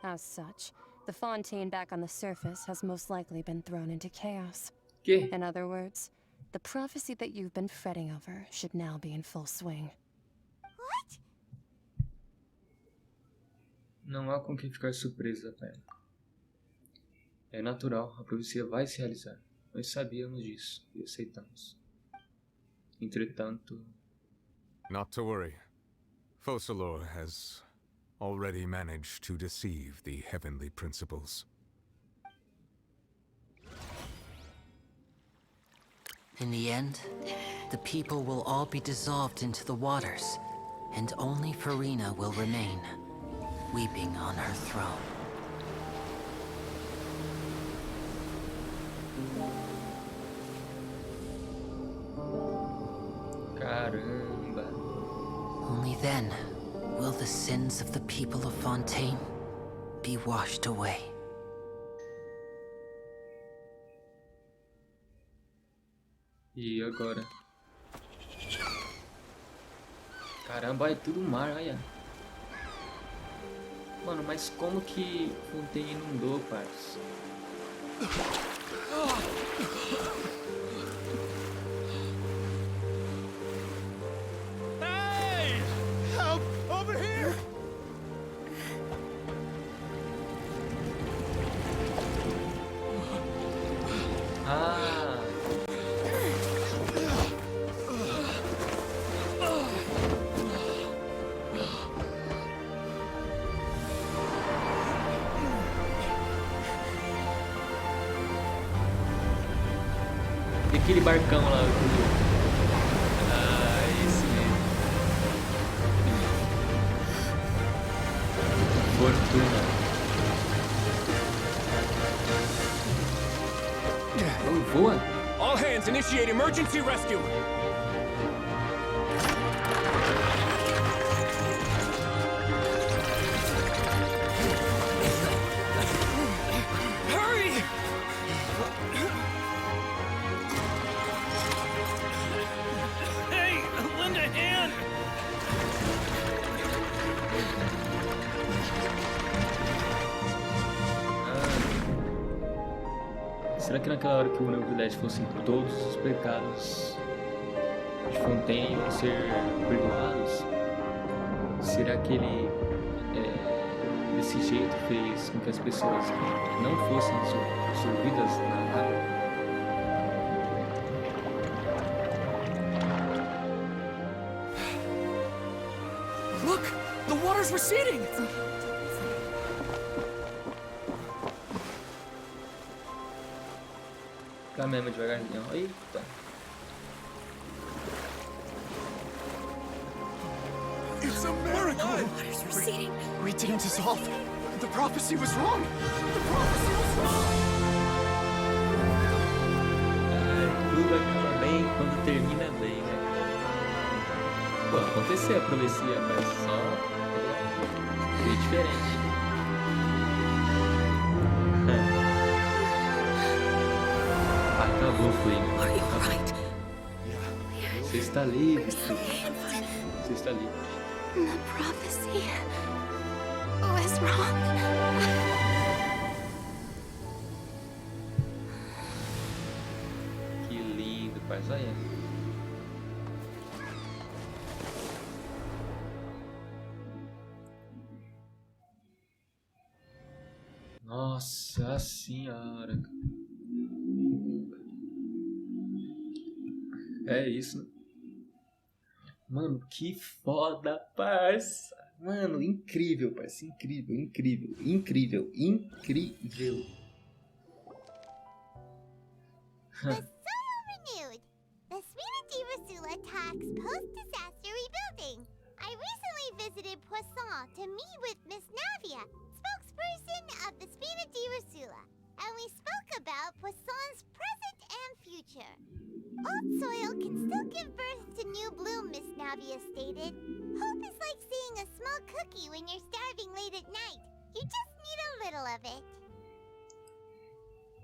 As such, the fontaine back on the surface has most likely been thrown into chaos. Que? In other words, the prophecy that you've been fretting over should now be in full swing. What? Não há com que ficar surpresa, pai. É natural, a profecia vai se realizar. Nós sabíamos disso e aceitamos. Entretanto... Not to worry. Focalor has already managed to deceive the heavenly principles. In the end, the people will all be dissolved into the waters, and only Farina will remain, weeping on her throne. Caramba. Only then will the sins of the people of Fontaine be washed away. E agora? Caramba, é tudo mar, olha. Mano, mas como que Fontaine inundou, parça? Hey! Help! Over here! Ah! E aquele barcão lá do... Ah, esse mesmo. Fortuna. Oh, voa? All hands, initiate emergency rescue! Hurry! Hey, lend a hand! Será que naquela hora que o novidade fosse todos os pecados de Fontaine iam ser perdoados? Será que ele desse jeito fez com que as pessoas não fossem absorvidas na água? Look! The water's receding! Cá mesmo, devagarzinho. Eita! It's a miracle! Water's receding. We didn't dissolve. The prophecy was wrong. The prophecy was wrong. Tudo acaba bem quando termina bem, né? Pô, aconteceu a profecia, mas só foi diferente. Acabou, Flame. Are you alright? Você está livre. Você está livre. The prophecy was wrong. Que lindo, parça. Olha. Nossa senhora. É isso. Mano, que foda, parça. Mano, incrível, parça. Incrível, incrível, incrível, incrível. The soil renewed. The Sweet Diva Sula talks post-disaster rebuilding. I recently visited Poisson to meet with Miss Navia, spokesperson of the Spina di Rusula, and we spoke about Poisson's present and future. Old soil can still give birth to new bloom, Miss Navia stated. Hope is like seeing a small cookie when you're starving late at night. You just need a little of it.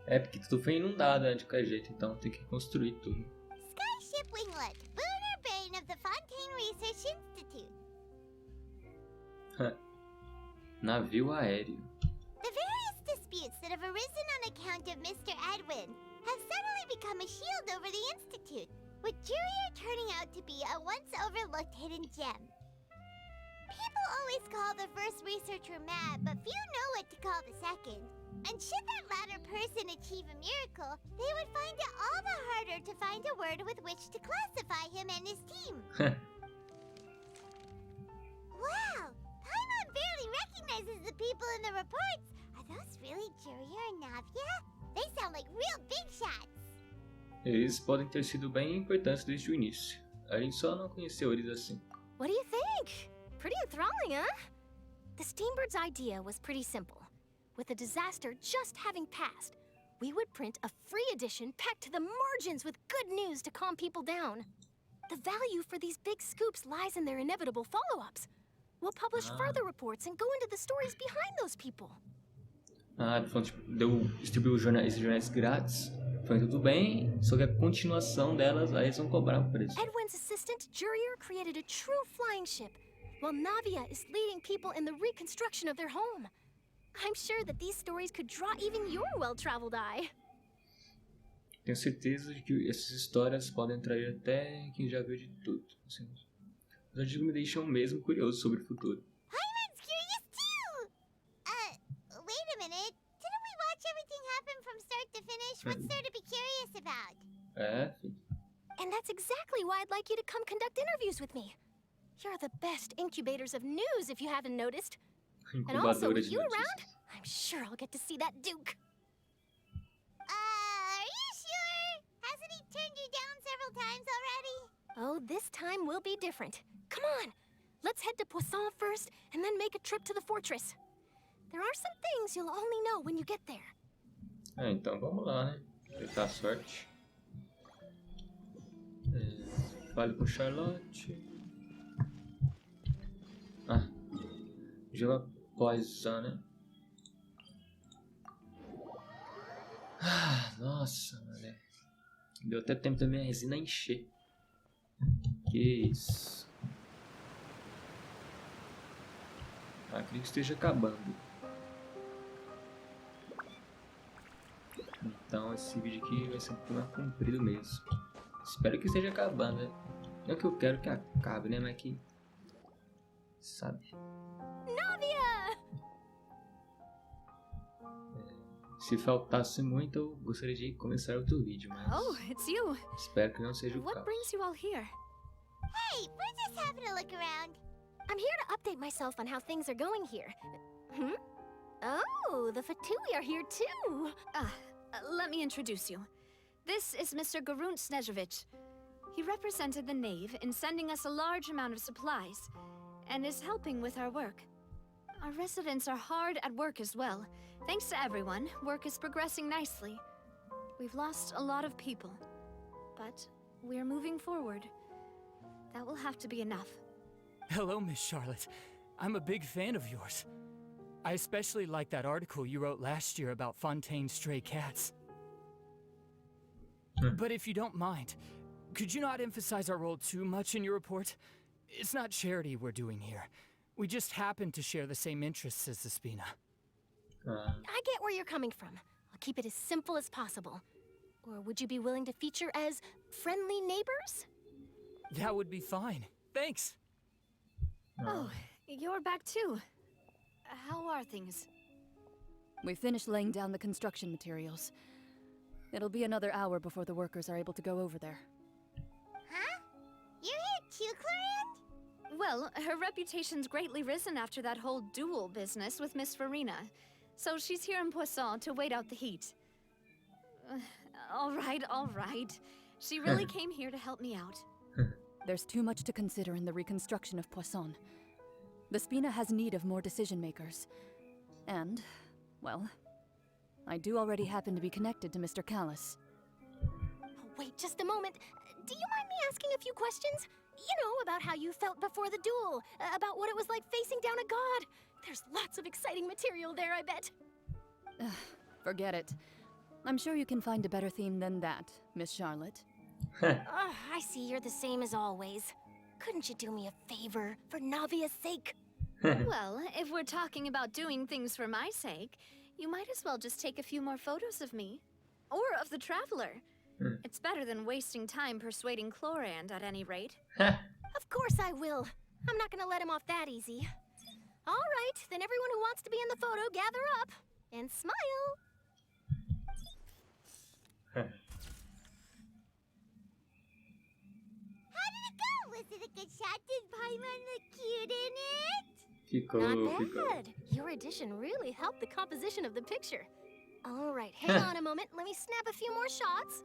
É porque tudo foi inundado, né, de qualquer jeito, então tem que construir tudo. Skyship Winglet, lunar brain of the Fontaine Research Institute. Navio aéreo. The various disputes that have arisen on account of Mr. Edwin have suddenly become a shield over the Institute, with Jurier turning out to be a once overlooked hidden gem. People always call the first researcher mad, but few know what to call the second. And should that latter person achieve a miracle, they would find it all the harder to find a word with which to classify him and his team. Wow! Paimon barely recognizes the people in the reports. Are those really Jurier and Navia? They sound like real big shots. Eles podem ter sido bem importantes desde o início. A gente só não conheceu eles assim. What do you think? Pretty enthralling, huh? The Steambird's idea was pretty simple. With the disaster just having passed, we would print a free edition packed to the margins with good news to calm people down. The value for these big scoops lies in their inevitable follow-ups. We'll publish further reports and go into the stories behind those people. Distribuiu esses jornais grátis. Foi tudo bem, só que a continuação delas, aí eles vão cobrar um preço. Edwin's assistant, Jurier, created a true flying ship, while Navia is leading people in the reconstruction of their home. I'm sure that these stories could draw even your well-traveled eye. Tenho certeza de que essas histórias podem atrair até quem já viu de tudo. Assim, os artigos me deixam mesmo curioso sobre o futuro. Paimon's curious too! Wait a minute. Didn't we watch everything happen from start to finish? What's there to be curious about? É, filho. And that's exactly why I'd like you to come conduct interviews with me. You're the best incubators of news, if you haven't noticed. And also, with you around, I'm sure I'll get to see that Duke. Are you sure? Hasn't he turned you down several times already? Oh, this time will be different. Come on, let's head to Poisson first, and then make a trip to the fortress. There are some things you'll only know when you get there. Então vamos lá, né? Tentar a sorte. Fale com Charlotte. Joga Poison, né? Nossa, mano. Deu até tempo da minha resina encher. Que isso. Acredito que esteja acabando. Então esse vídeo aqui vai ser um pouco mais comprido mesmo. Espero que esteja acabando, né? Não é que eu quero que acabe, né? Mas que... sabe? Navia! Se faltasse muito, eu gostaria de começar outro vídeo, mas... Oh, it's you. espero que não seja o What caso. brings you all here? Hey, we're just having a look around. I'm here to update myself on how things are going here. Oh, the Fatui are here too. Let me introduce you. This is Mr. Garunt Snezhevich. He represented the Knave in sending us a large amount of supplies, and is helping with our work. Our residents are hard at work as well. Thanks to everyone, work is progressing nicely. We've lost a lot of people, but we're moving forward. That will have to be enough. Hello, Miss Charlotte. I'm a big fan of yours. I especially like that article you wrote last year about Fontaine's stray cats. But if you don't mind, could you not emphasize our role too much in your report? It's not charity we're doing here. We just happen to share the same interests as the Spina. I get where you're coming from. I'll keep it as simple as possible. Or would you be willing to feature as friendly neighbors? That would be fine. Thanks. Oh, you're back too. How are things? We finished laying down the construction materials. It'll be another hour before the workers are able to go over there. Huh? You're here too, Clorinde? Well, her reputation's greatly risen after that whole duel business with Miss Farina. So she's here in Poisson to wait out the heat. All right. She really came here to help me out. There's too much to consider in the reconstruction of Poisson. The Spina has need of more decision makers. And, well, I do already happen to be connected to Mr. Callus. Wait just a moment. Do you mind me asking a few questions? You know, about how you felt before the duel, about what it was like facing down a god. There's lots of exciting material there, I bet. Forget it. I'm sure you can find a better theme than that, Miss Charlotte. I see you're the same as always. Couldn't you do me a favor, for Navia's sake? Well, if we're talking about doing things for my sake, you might as well just take a few more photos of me. Or of the Traveler. It's better than wasting time persuading Chlorand, at any rate. Of course I will. I'm not gonna let him off that easy. All right, then everyone who wants to be in the photo, gather up. And smile. How did it go? Was it a good shot? Did Paimon look cute in it? Not bad. Your addition really helped the composition of the picture. All right, hang on a moment. Let me snap a few more shots.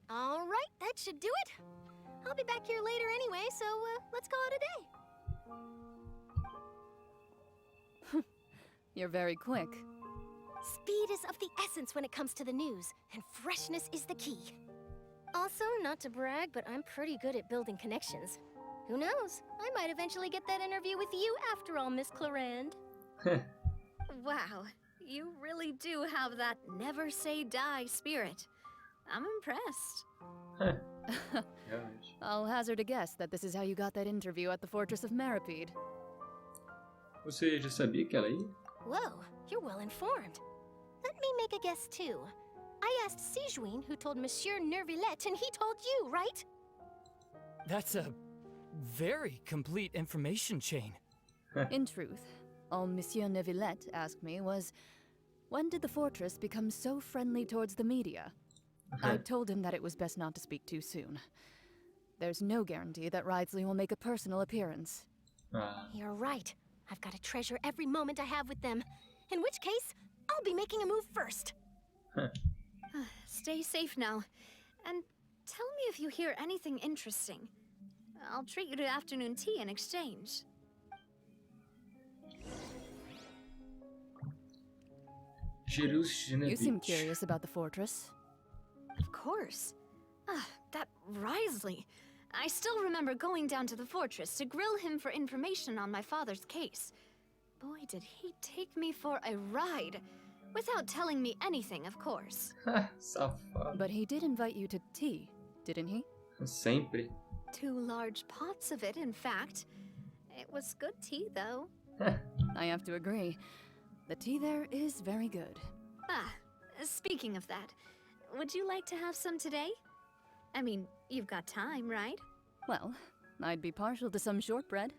All right, that should do it. I'll be back here later anyway, so let's call it a day. You're very quick. Speed is of the essence when it comes to the news, and freshness is the key. Also, not to brag, but I'm pretty good at building connections. Who knows? I might eventually get that interview with you after all, Miss Chlorand. Wow, you really do have that never say die spirit. I'm impressed. I'll hazard a guess that this is how you got that interview at the Fortress of Maripede. Você já sabia que ela ia? Whoa, you're well informed. Let me make a guess too. I asked Sigewinne, who told Monsieur Neuvillette, and he told you, right? That's a very complete information chain. In truth, all Monsieur Neuvillette asked me was, when did the fortress become so friendly towards the media? I told him that it was best not to speak too soon. There's no guarantee that Wriothesley will make a personal appearance. You're right. I've got to treasure every moment I have with them. In which case, I'll be making a move first. Stay safe now. And tell me if you hear anything interesting. I'll treat you to afternoon tea in exchange. You seem curious about the fortress. Of course. That Wriothesley. I still remember going down to the fortress to grill him for information on my father's case. Boy, did he take me for a ride. Without telling me anything, of course. Safado. But he did invite you to tea, didn't he? Sempre. 2 large pots of it, in fact. It was good tea, though. I have to agree. The tea there is very good. Speaking of that, would you like to have some today? I mean, you've got time, right? Well, I'd be partial to some shortbread.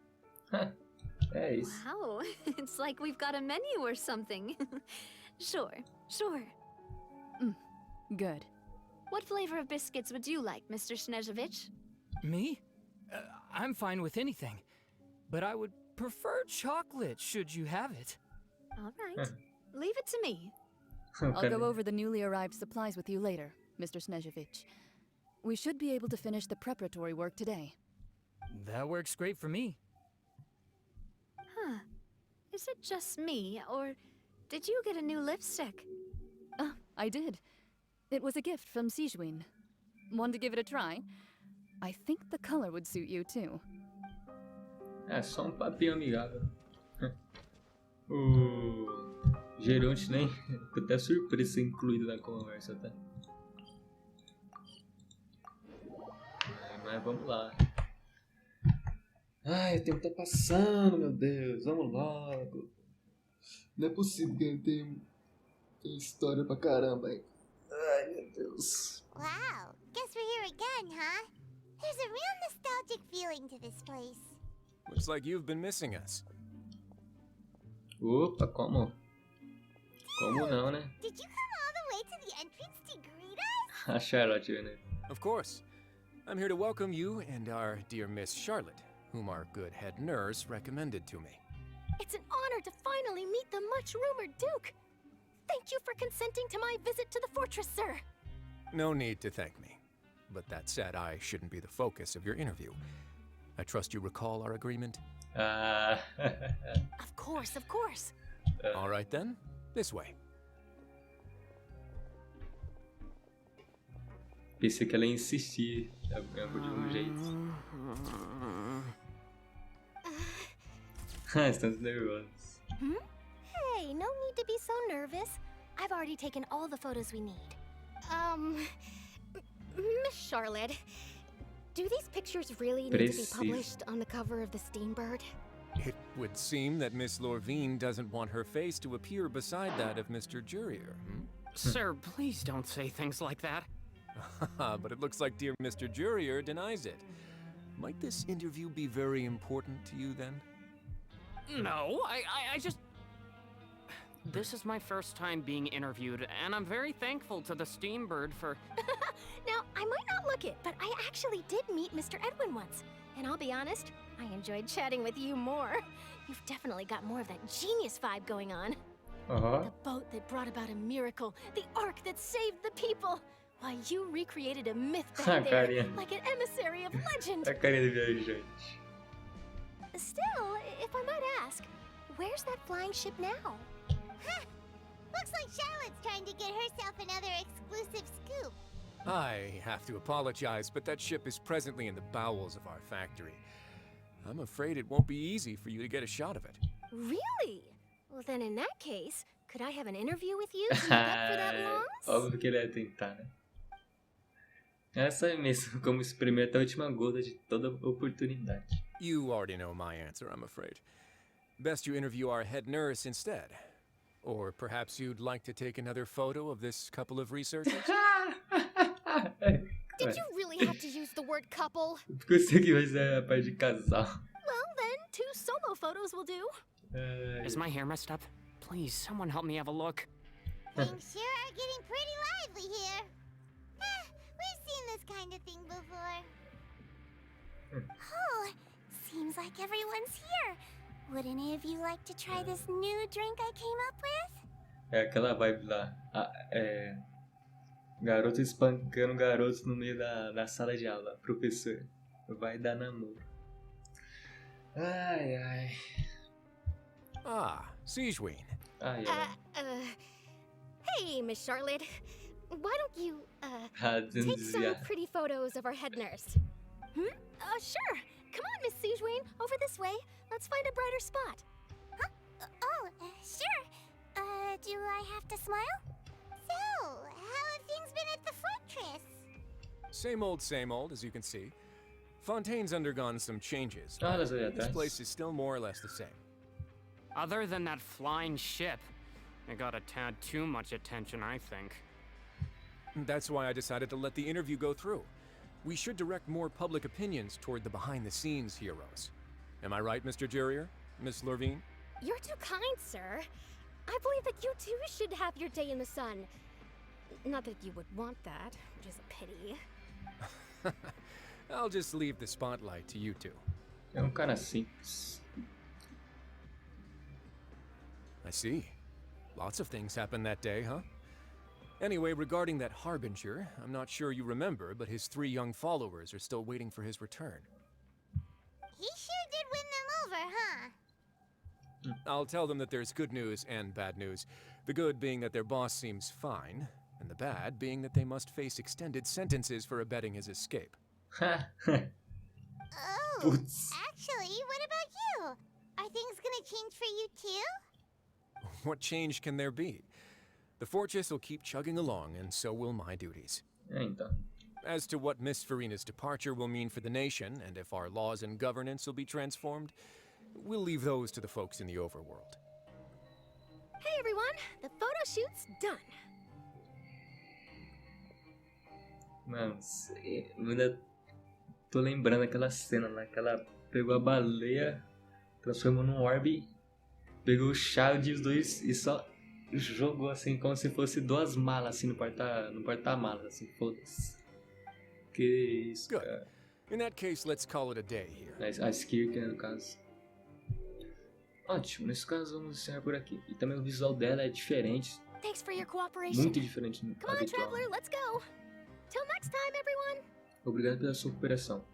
Nice. Wow, it's like we've got a menu or something. Sure. Good. What flavor of biscuits would you like, Mr. Snezhovich? Me? I'm fine with anything. But I would prefer chocolate, should you have it. All right. Leave it to me. I'll go over the newly arrived supplies with you later, Mr. Snezhovich. We should be able to finish the preparatory work today. That works great for me. Huh. Is it just me, or did you get a new lipstick? I did. It was a gift from Sigewinne. Want to give it a try? I think the color would suit you too. É só papinho amigável. O gerente nem ficou até surpreso de ser incluído na conversa, tá? Mas vamos lá. Ai, o tempo tá passando, meu Deus. Vamos logo. Não é possível que ele tenha história pra caramba, hein? Ai, meu Deus. Wow, guess we're here again, huh? There's a real nostalgic feeling to this place. Looks like you've been missing us. Opa, como? Como não, né? Did you come all the way to the entrance to greet us? A Charlotte, né? Of course. I'm here to welcome you and our dear Miss Charlotte, whom our good head nurse recommended to me. It's an honor to finally meet the much-rumored Duke. Thank you for consenting to my visit to the fortress, sir. No need to thank me. But that said, I shouldn't be the focus of your interview. I trust you recall our agreement? Of course, of course. All right then, this way. Pensei que ela ia insistir de algum jeito. Estamos nervosos. Hey, no need to be so nervous. I've already taken all the photos we need. Miss Charlotte, do these pictures really need to be published on the cover of the Steambird? It would seem that Miss Lorvine doesn't want her face to appear beside that of Mr. Jurier. Sir, please don't say things like that. But it looks like dear Mr. Jurier denies it. Might this interview be very important to you then? No, I just... This is my first time being interviewed, and I'm very thankful to the Steambird for... Now, I might not look it, but I actually did meet Mr. Edwin once. And I'll be honest, I enjoyed chatting with you more. You've definitely got more of that genius vibe going on. The boat that brought about a miracle, the ark that saved the people. Why, you recreated a myth back there, like an emissary of legend. A carinha do viajante. Still, if I might ask, where's that flying ship now? Looks like Charlotte's trying to get herself another exclusive scoop. I have to apologize, but that ship is presently in the bowels of our factory. I'm afraid it won't be easy for you to get a shot of it. Really? Well, then in that case, could I have an interview with you? For that long? Óbvio que ele ia tentar, né? Essa é mesmo como exprimir até a última gota de toda oportunidade. You already know my answer, I'm afraid. Best you interview our head nurse instead. Or perhaps you'd like to take another photo of this couple of researchers? Did you really have to use the word couple? Porque eu sei que vai ser a parte de casal. Well, then, 2 solo photos will do. Is my hair messed up? Please, someone help me have a look. Things sure are getting pretty lively here. We've seen this kind of thing before. Oh, seems like everyone's here. Would any of you like to try this new drink I came up with? É aquela vibe lá. Garoto espancando garotos no meio da sala de aula. Professor, vai dar namoro. Ai, ai. Sigewine. Hey, Miss Charlotte. Why don't you, take some pretty photos of our head nurse? Sure. Come on, Miss Sigewine. Over this way. Let's find a brighter spot. Sure. Do I have to smile? So, how have things been at the fortress? Same old, as you can see. Fontaine's undergone some changes. This place is still more or less the same. Other than that flying ship, it got a tad too much attention, I think. That's why I decided to let the interview go through. We should direct more public opinions toward the behind-the-scenes heroes. Am I right, Mr. Jurier? Miss Lorvine? You're too kind, sir. I believe that you too should have your day in the sun. Not that you would want that, which is a pity. I'll just leave the spotlight to you two. É cara simples. I see. Lots of things happened that day, huh? Anyway, regarding that Harbinger, I'm not sure you remember, but his 3 young followers are still waiting for his return. He sure did win them over, huh? I'll tell them that there's good news and bad news. The good being that their boss seems fine, and the bad being that they must face extended sentences for abetting his escape. Actually, what about you? Are things gonna change for you too? What change can there be? The fortress will keep chugging along, and so will my duties. As to what Miss Farina's departure will mean for the nation, and if our laws and governance will be transformed, we'll leave those to the folks in the overworld. Hey everyone, the photo shoot's done. Mano, eu ainda tô lembrando aquela cena lá que ela pegou a baleia, transformou num orbe, pegou o chave e os dois e só jogou assim como se fosse 2 malas assim no porta-malas, assim, foda-se. Que isso, cara. In that case, let's call it a day here. A esquerda, no caso. Ótimo, nesse caso vamos encerrar por aqui. E também o visual dela é diferente. Thanks for your cooperation. Muito diferente do Come on, habitual. traveler, let's go. Till next time, everyone. Obrigado pela sua cooperação.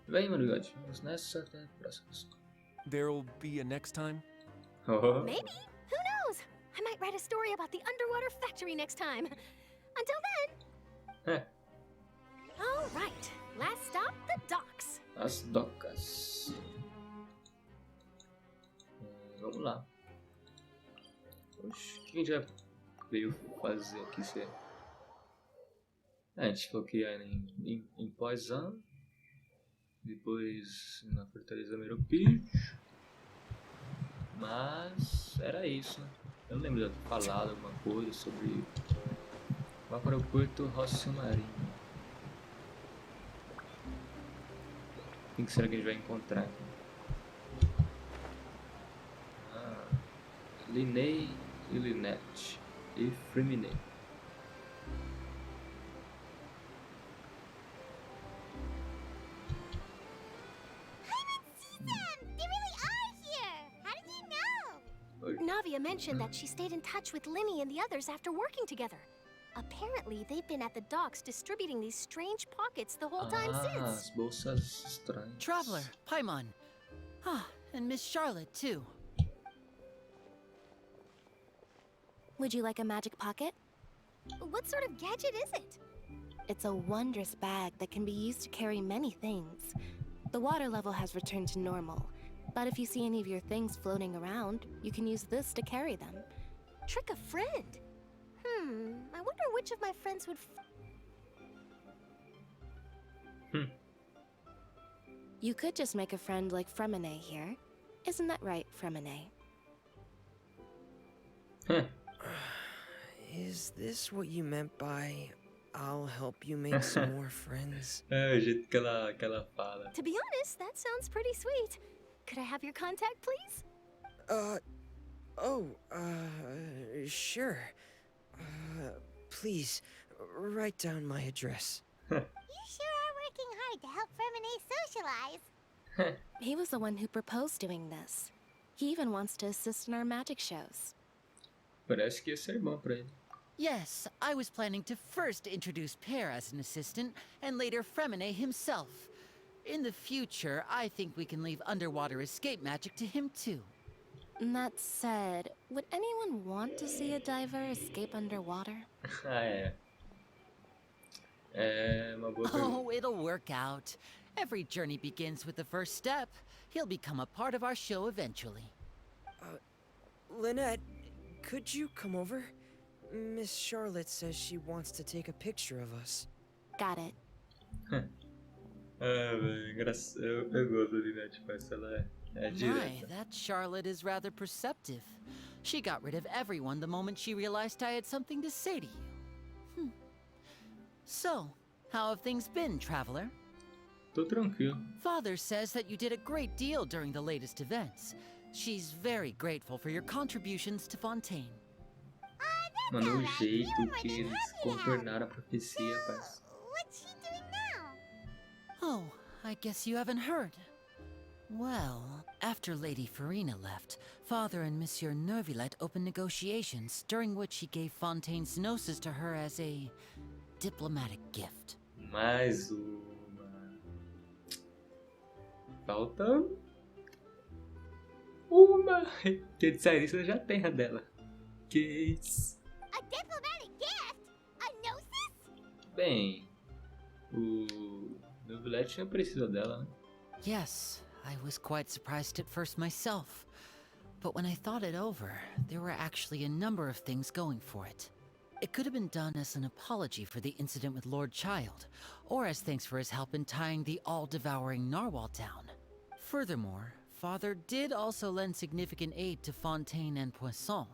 Vem, ManoBigodi. Vamos nessa até a próxima. There'll be a next time? Oh. Maybe? Who knows? I might write a story about the underwater factory next time. Until then. All right. Last stop, the docks. As docas. Vamos lá. Oxe, o que a gente já veio fazer aqui? A gente falou que ia em Poison. Depois na Fortaleza Meropide. Mas era isso, né? Eu não lembro de ter falado alguma coisa sobre. Vá para o Porto Rossamarinho. Quem que será que a gente vai encontrar aqui? Linnea e Lynette e Freminet. Navia mentioned that she stayed in touch with Linny and the others after working together. Apparently, they've been at the docks distributing these strange pockets the whole time since. As bolsas estranhas. Traveler, Paimon. Ah, and Miss Charlotte, too. Would you like a magic pocket? What sort of gadget is it? It's a wondrous bag that can be used to carry many things. The water level has returned to normal, but if you see any of your things floating around, you can use this to carry them. Trick a friend? I wonder which of my friends would... You could just make a friend like Freminet here. Isn't that right, Freminet? Is this what you meant by I'll help you make some more friends? É o jeito que ela fala. To be honest, that sounds pretty sweet. Could I have your contact, please? Sure. Please, write down my address. You sure are working hard to help Freminet socialize. He was the one who proposed doing this. He even wants to assist in our magic shows. Parece que ia ser bom pra ele. Yes, I was planning to first introduce Pear as an assistant, and later Freminet himself. In the future, I think we can leave underwater escape magic to him too. That said, would anyone want to see a diver escape underwater? É uma boa pergunta. Oh, it'll work out. Every journey begins with the first step. He'll become a part of our show eventually. Lynette, could you come over? Miss Charlotte says she wants to take a picture of us. Got it. Engraçado. Eu gosto da Lynette, mas ela é direta. My, that Charlotte is rather perceptive. She got rid of everyone the moment she realized I had something to say to you. So, how have things been, Traveler? Tô tranquilo. Father says that you did a great deal during the latest events. She's very grateful for your contributions to Fontaine. Mano, o jeito que eles contornaram a profecia, parece. What's she doing now? Oh, I guess you haven't heard. Well, after Lady Farina left, Father and Monsieur Neuvillette opened negotiations, during which he gave Fontaine's gnosis to her as a diplomatic gift. Mais uma. Falta uma. Que de sair isso já tem a dela. Que isso? A diplomatic gift? A gnosis? Bem, o Neuvillette não precisa dela, né? Yes, I was quite surprised at first myself. But when I thought it over, there were actually a number of things going for it. It could have been done as an apology for the incident with Lord Child, or as thanks for his help in tying the all-devouring narwhal down. Furthermore, Father did also lend significant aid to Fontaine and Poisson.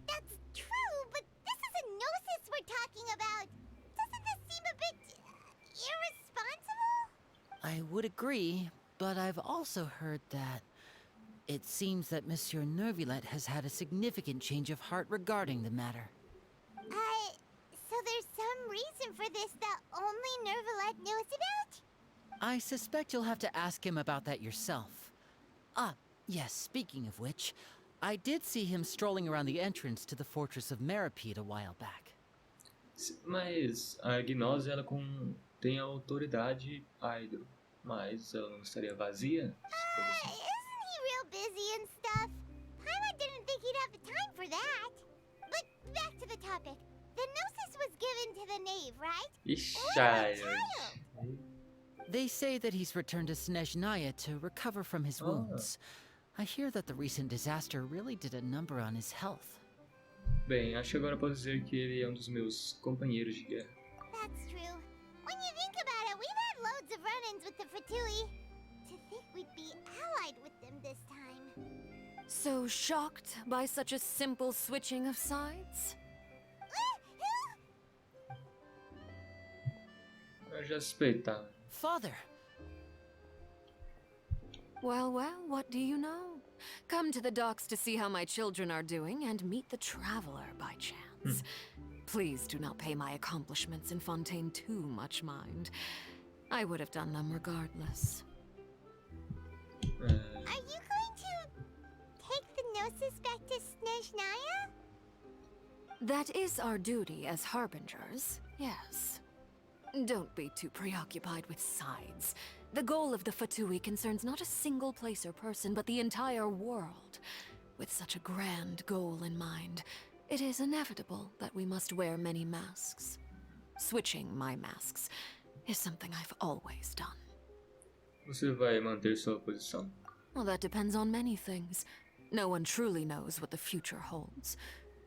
That's true, but this is a gnosis we're talking about. Doesn't this seem a bit irresponsible? I would agree, but I've also heard that it seems that Monsieur Neuvillette has had a significant change of heart regarding the matter. So there's some reason for this that only Neuvillette knows about? I suspect you'll have to ask him about that yourself. Ah, yes, speaking of which, I did see him strolling around the entrance to the fortress of Meropide a while back. Mas a Gnose, ela tem a autoridade Hydro. Mas ela não estaria vazia? Isn't he real busy and stuff? Paimon didn't think he'd have the time for that. But back to the topic. The Gnosis was given to the knave, right? They say that he's returned to Snezhnaya to recover from his wounds. I hear that the recent disaster really did a number on his health. Bem, acho que agora posso dizer que ele é dos meus companheiros de guerra. That's true. When you think about it, we've had loads of run-ins with the Fatui. To think we'd be allied with them this time. So shocked by such a simple switching of sides? Eu já suspeitava. Father! Well, what do you know? Come to the docks to see how my children are doing and meet the traveler by chance. Please do not pay my accomplishments in Fontaine too much mind. I would have done them regardless. Are you going to take the Gnosis back to Snezhnaya? That is our duty as harbingers, yes. Don't be too preoccupied with sides. The goal of the Fatui concerns not a single place or person, but the entire world. With such a grand goal in mind, it is inevitable that we must wear many masks. Switching my masks is something I've always done. Você vai manter sua posição? Well, that depends on many things. No one truly knows what the future holds.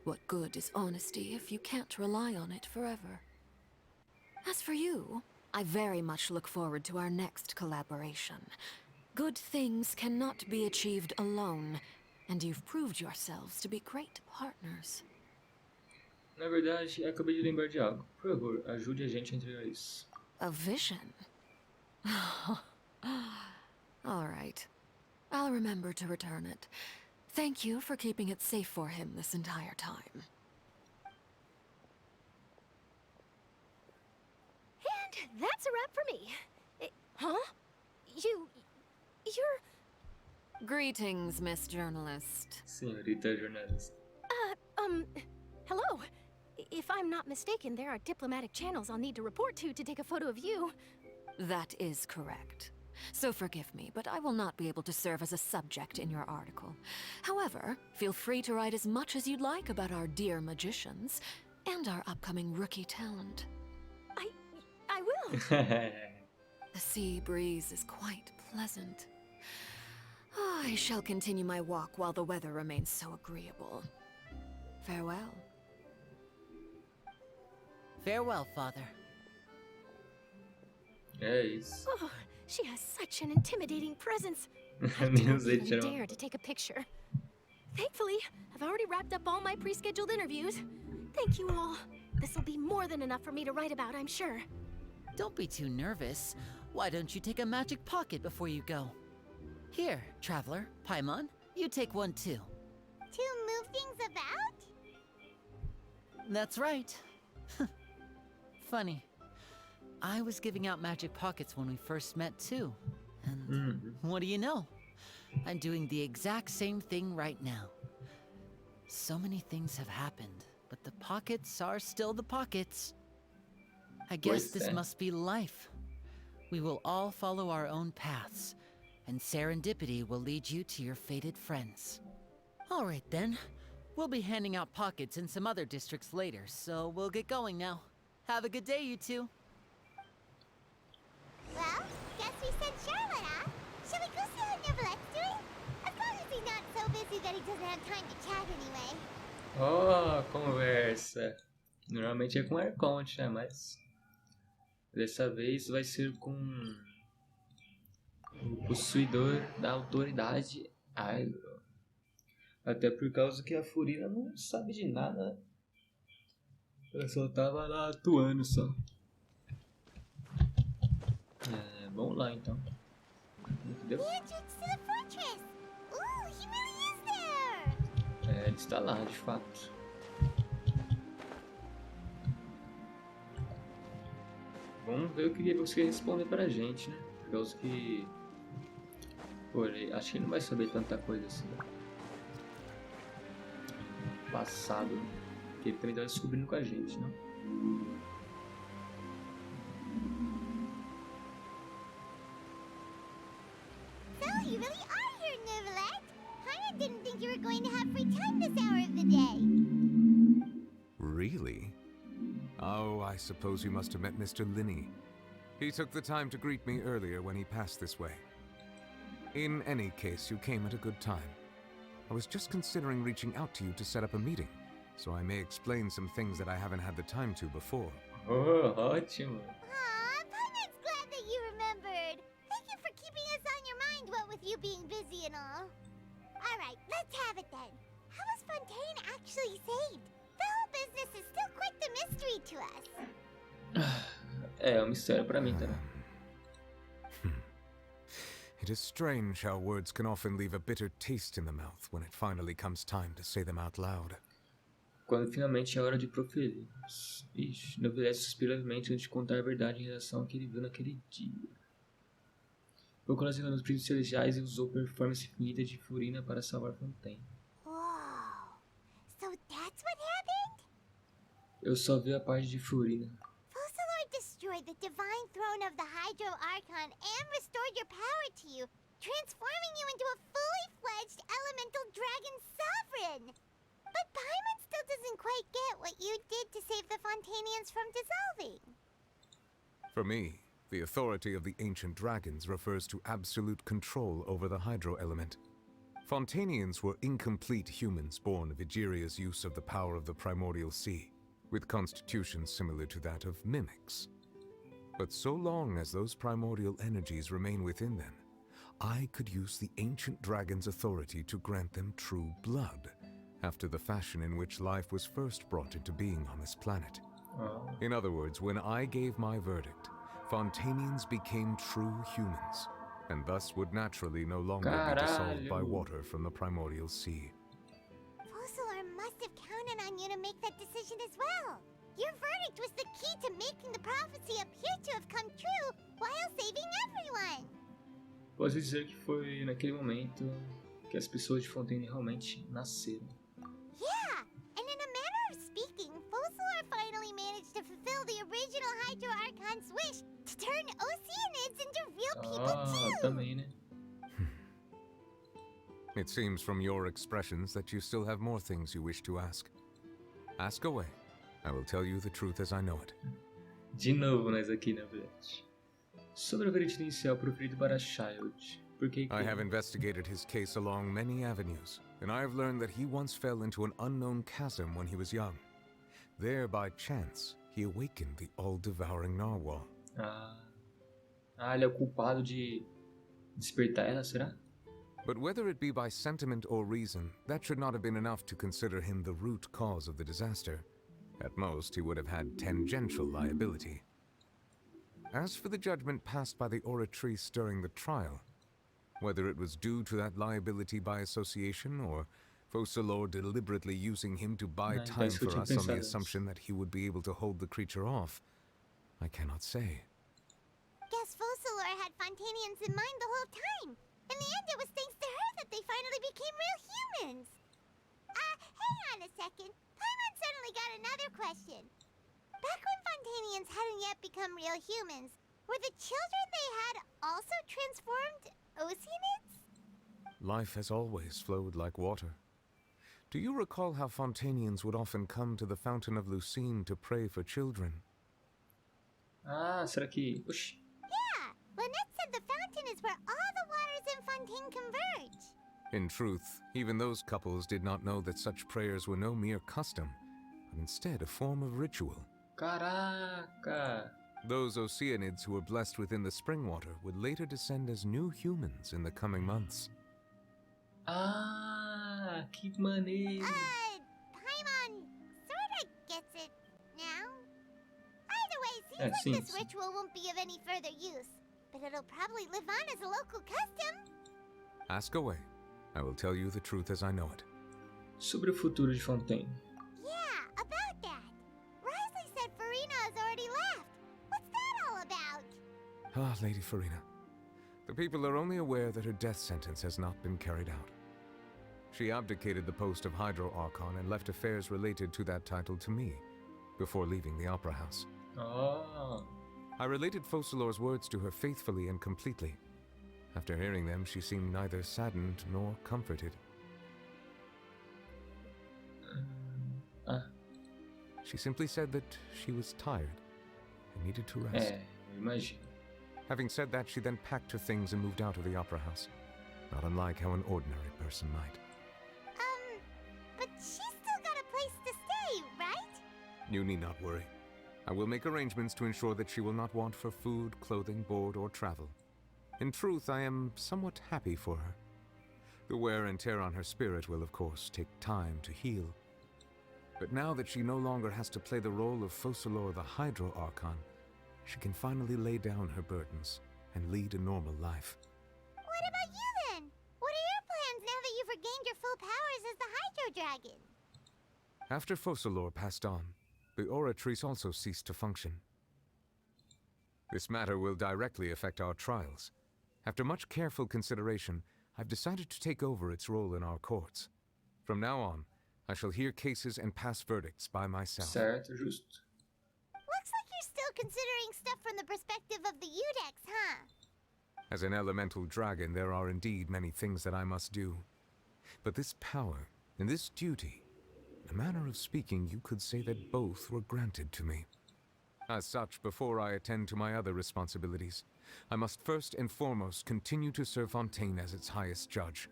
What good is honesty if you can't rely on it forever? As for you, I very much look forward to our next collaboration. Good things cannot be achieved alone, and you've proved yourselves to be great partners. Na verdade, acabei de lembrar de algo. Por favor, ajude a gente a entregar isso. A vision? All right. I'll remember to return it. Thank you for keeping it safe for him this entire time. And that's a wrap for me. Huh? You're... Greetings, Miss Journalist. Senhorita jornalista. Hello. If I'm not mistaken, there are diplomatic channels I'll need to report to take a photo of you. That is correct. So forgive me, but I will not be able to serve as a subject in your article. However, feel free to write as much as you'd like about our dear magicians and our upcoming rookie talent. I will. The sea breeze is quite pleasant. I shall continue my walk while the weather remains so agreeable. Farewell. Farewell, Father. É isso. Oh, she has such an intimidating presence. I Nem don't usei even tirar. dare to take a picture. Thankfully, I've already wrapped up all my pre-scheduled interviews. Thank you all. This will be more than enough for me to write about, I'm sure. Don't be too nervous. Why don't you take a magic pocket before you go? Here, Traveler, Paimon, you take one too. To move things about? That's right. Funny. I was giving out magic pockets when we first met too. And what do you know? I'm doing the exact same thing right now. So many things have happened, but the pockets are still the pockets. I guess this must be life. We will all follow our own paths, and serendipity will lead you to your fated friends. All right then. We'll be handing out pockets in some other districts later, so we'll get going now. Have a good day, you two. Well, guess we sent Charlotte off. Shall we go see how Neverlette's doing? As long as he's not so busy that he doesn't have time to chat anyway. Oh, conversa. Normalmente é com Arconte, né? Mas dessa vez vai ser com o possuidor da autoridade Hydro. Até por causa que a Furina não sabe de nada, né? Ela só tava lá atuando só. Vamos lá então. Entendeu? The entrance to the fortress! Ooh, he really is there! Ele está lá, de fato. Vamos ver o que você responder pra gente, né? Por causa que... Pô, acho que ele não vai saber tanta coisa assim. Passado. Que ele também tá descobrindo com a gente, não? So, you really are here, Neuvillette. Paimon didn't think you were going to have free time this hour of the day. Really? Oh, I suppose you must have met Mr. Linney. He took the time to greet me earlier when he passed this way. In any case, you came at a good time. I was just considering reaching out to you to set up a meeting, so I may explain some things that I haven't had the time to before. Oh, ótimo. Aw, Paimon's glad that you remembered. Thank you for keeping us on your mind, what with you being busy and all. Alright, let's have it then. How was Fontaine actually saved? The whole business is still quite the mystery to us. É um mistério pra mim, tá? It is strange how words can often leave a bitter taste in the mouth when it finally comes time to say them out loud. Quando finalmente é hora de proferir. Ixi, Neuvillette suspira levemente antes de contar a verdade em relação ao que ele viu naquele dia. Procurou nos princípios celestiais e usou performance infinita de Furina para salvar Fontaine. Whoa. So that's what happened? Eu só vi a parte de Furina. Focalor destroyed the divine throne of the Hydro Archon and restored your power to you, transforming you into a fully fledged elemental dragon sovereign. But Paimon still doesn't quite get what you did to save the Fontainians from dissolving. For me, the authority of the ancient dragons refers to absolute control over the hydro element. Fontainians were incomplete humans born of Egeria's use of the power of the primordial sea, with constitutions similar to that of mimics. But so long as those primordial energies remain within them, I could use the ancient dragon's authority to grant them true blood, after the fashion in which life was first brought into being on this planet. In other words, when I gave my verdict, Fontainians became true humans, and thus would naturally no longer be dissolved by water from the primordial sea. Focalor must have counted on you to make that decision as well. Your verdict was the key to making the prophecy appear to have come true while saving everyone. Posso dizer que foi naquele momento que as pessoas de Fontaine realmente nasceram. Yeah, and in a manner of speaking, Focalor finally managed to fulfill the original Hydro Archon's wish to turn Oceanids into real people too. Também, né? It seems from your expressions that you still have more things you wish to ask. Ask away. I will tell you the truth as I know it. De novo nós aqui, né, Brett? Sobre o veredito inicial proferido para Child. I have investigated his case along many avenues, and I have learned that he once fell into an unknown chasm when he was young. There, by chance, he awakened the all-devouring narwhal. Ele é o culpado de despertar ela, será? But whether it be by sentiment or reason, that should not have been enough to consider him the root cause of the disaster. At most, he would have had tangential liability. As for the judgment passed by the oratrice during the trial, whether it was due to that liability by association, or Focalor deliberately using him to buy time for us on the assumption that he would be able to hold the creature off, I cannot say. Guess Focalor had Fontainians in mind the whole time. In the end, it was thanks to her that they finally became real humans. Hang on a second. Paimon suddenly got another question. Back when Fontainians hadn't yet become real humans, were the children they had also transformed Oceanids? Life has always flowed like water. Do you recall how Fontainians would often come to the Fountain of Lucine to pray for children? Será que... Oxi. Yeah, Lynette said the fountain is where all the waters in Fontaine converge. In truth, even those couples did not know that such prayers were no mere custom, but instead a form of ritual. Caraca! Those Oceanids who were blessed within the spring water would later descend as new humans in the coming months. Que maneiro! Paimon sorta gets it now. Either way, seems like this ritual won't be of any further use, but it'll probably live on as a local custom. Ask away. I will tell you the truth as I know it. Sobre o futuro de Fontaine. Yeah, about that. Risley said Furina has already left. What's that all about? Lady Furina. The people are only aware that her death sentence has not been carried out. She abdicated the post of Hydro Archon and left affairs related to that title to me, before leaving the Opera House. Oh. I related Focalor's words to her faithfully and completely. After hearing them, she seemed neither saddened nor comforted. She simply said that she was tired and needed to rest. Imagine. Having said that, she then packed her things and moved out of the Opera House, not unlike how an ordinary person might. But she's still got a place to stay, right? You need not worry. I will make arrangements to ensure that she will not want for food, clothing, board, or travel. In truth, I am somewhat happy for her. The wear and tear on her spirit will, of course, take time to heal. But now that she no longer has to play the role of Focalor the Hydro Archon, she can finally lay down her burdens and lead a normal life. What about you then? What are your plans now that you've regained your full powers as the Hydro Dragon? After Focalor passed on, the Oratrice also ceased to function. This matter will directly affect our trials. After much careful consideration, I've decided to take over its role in our courts. From now on, I shall hear cases and pass verdicts by myself. Certo, justo. Looks like you're still considering stuff from the perspective of the Udex, huh? As an elemental dragon, there are indeed many things that I must do. But this power and this duty, in a manner of speaking, you could say that both were granted to me. As such, before I attend to my other responsibilities, I must first and foremost continue to serve Fontaine as its highest judge.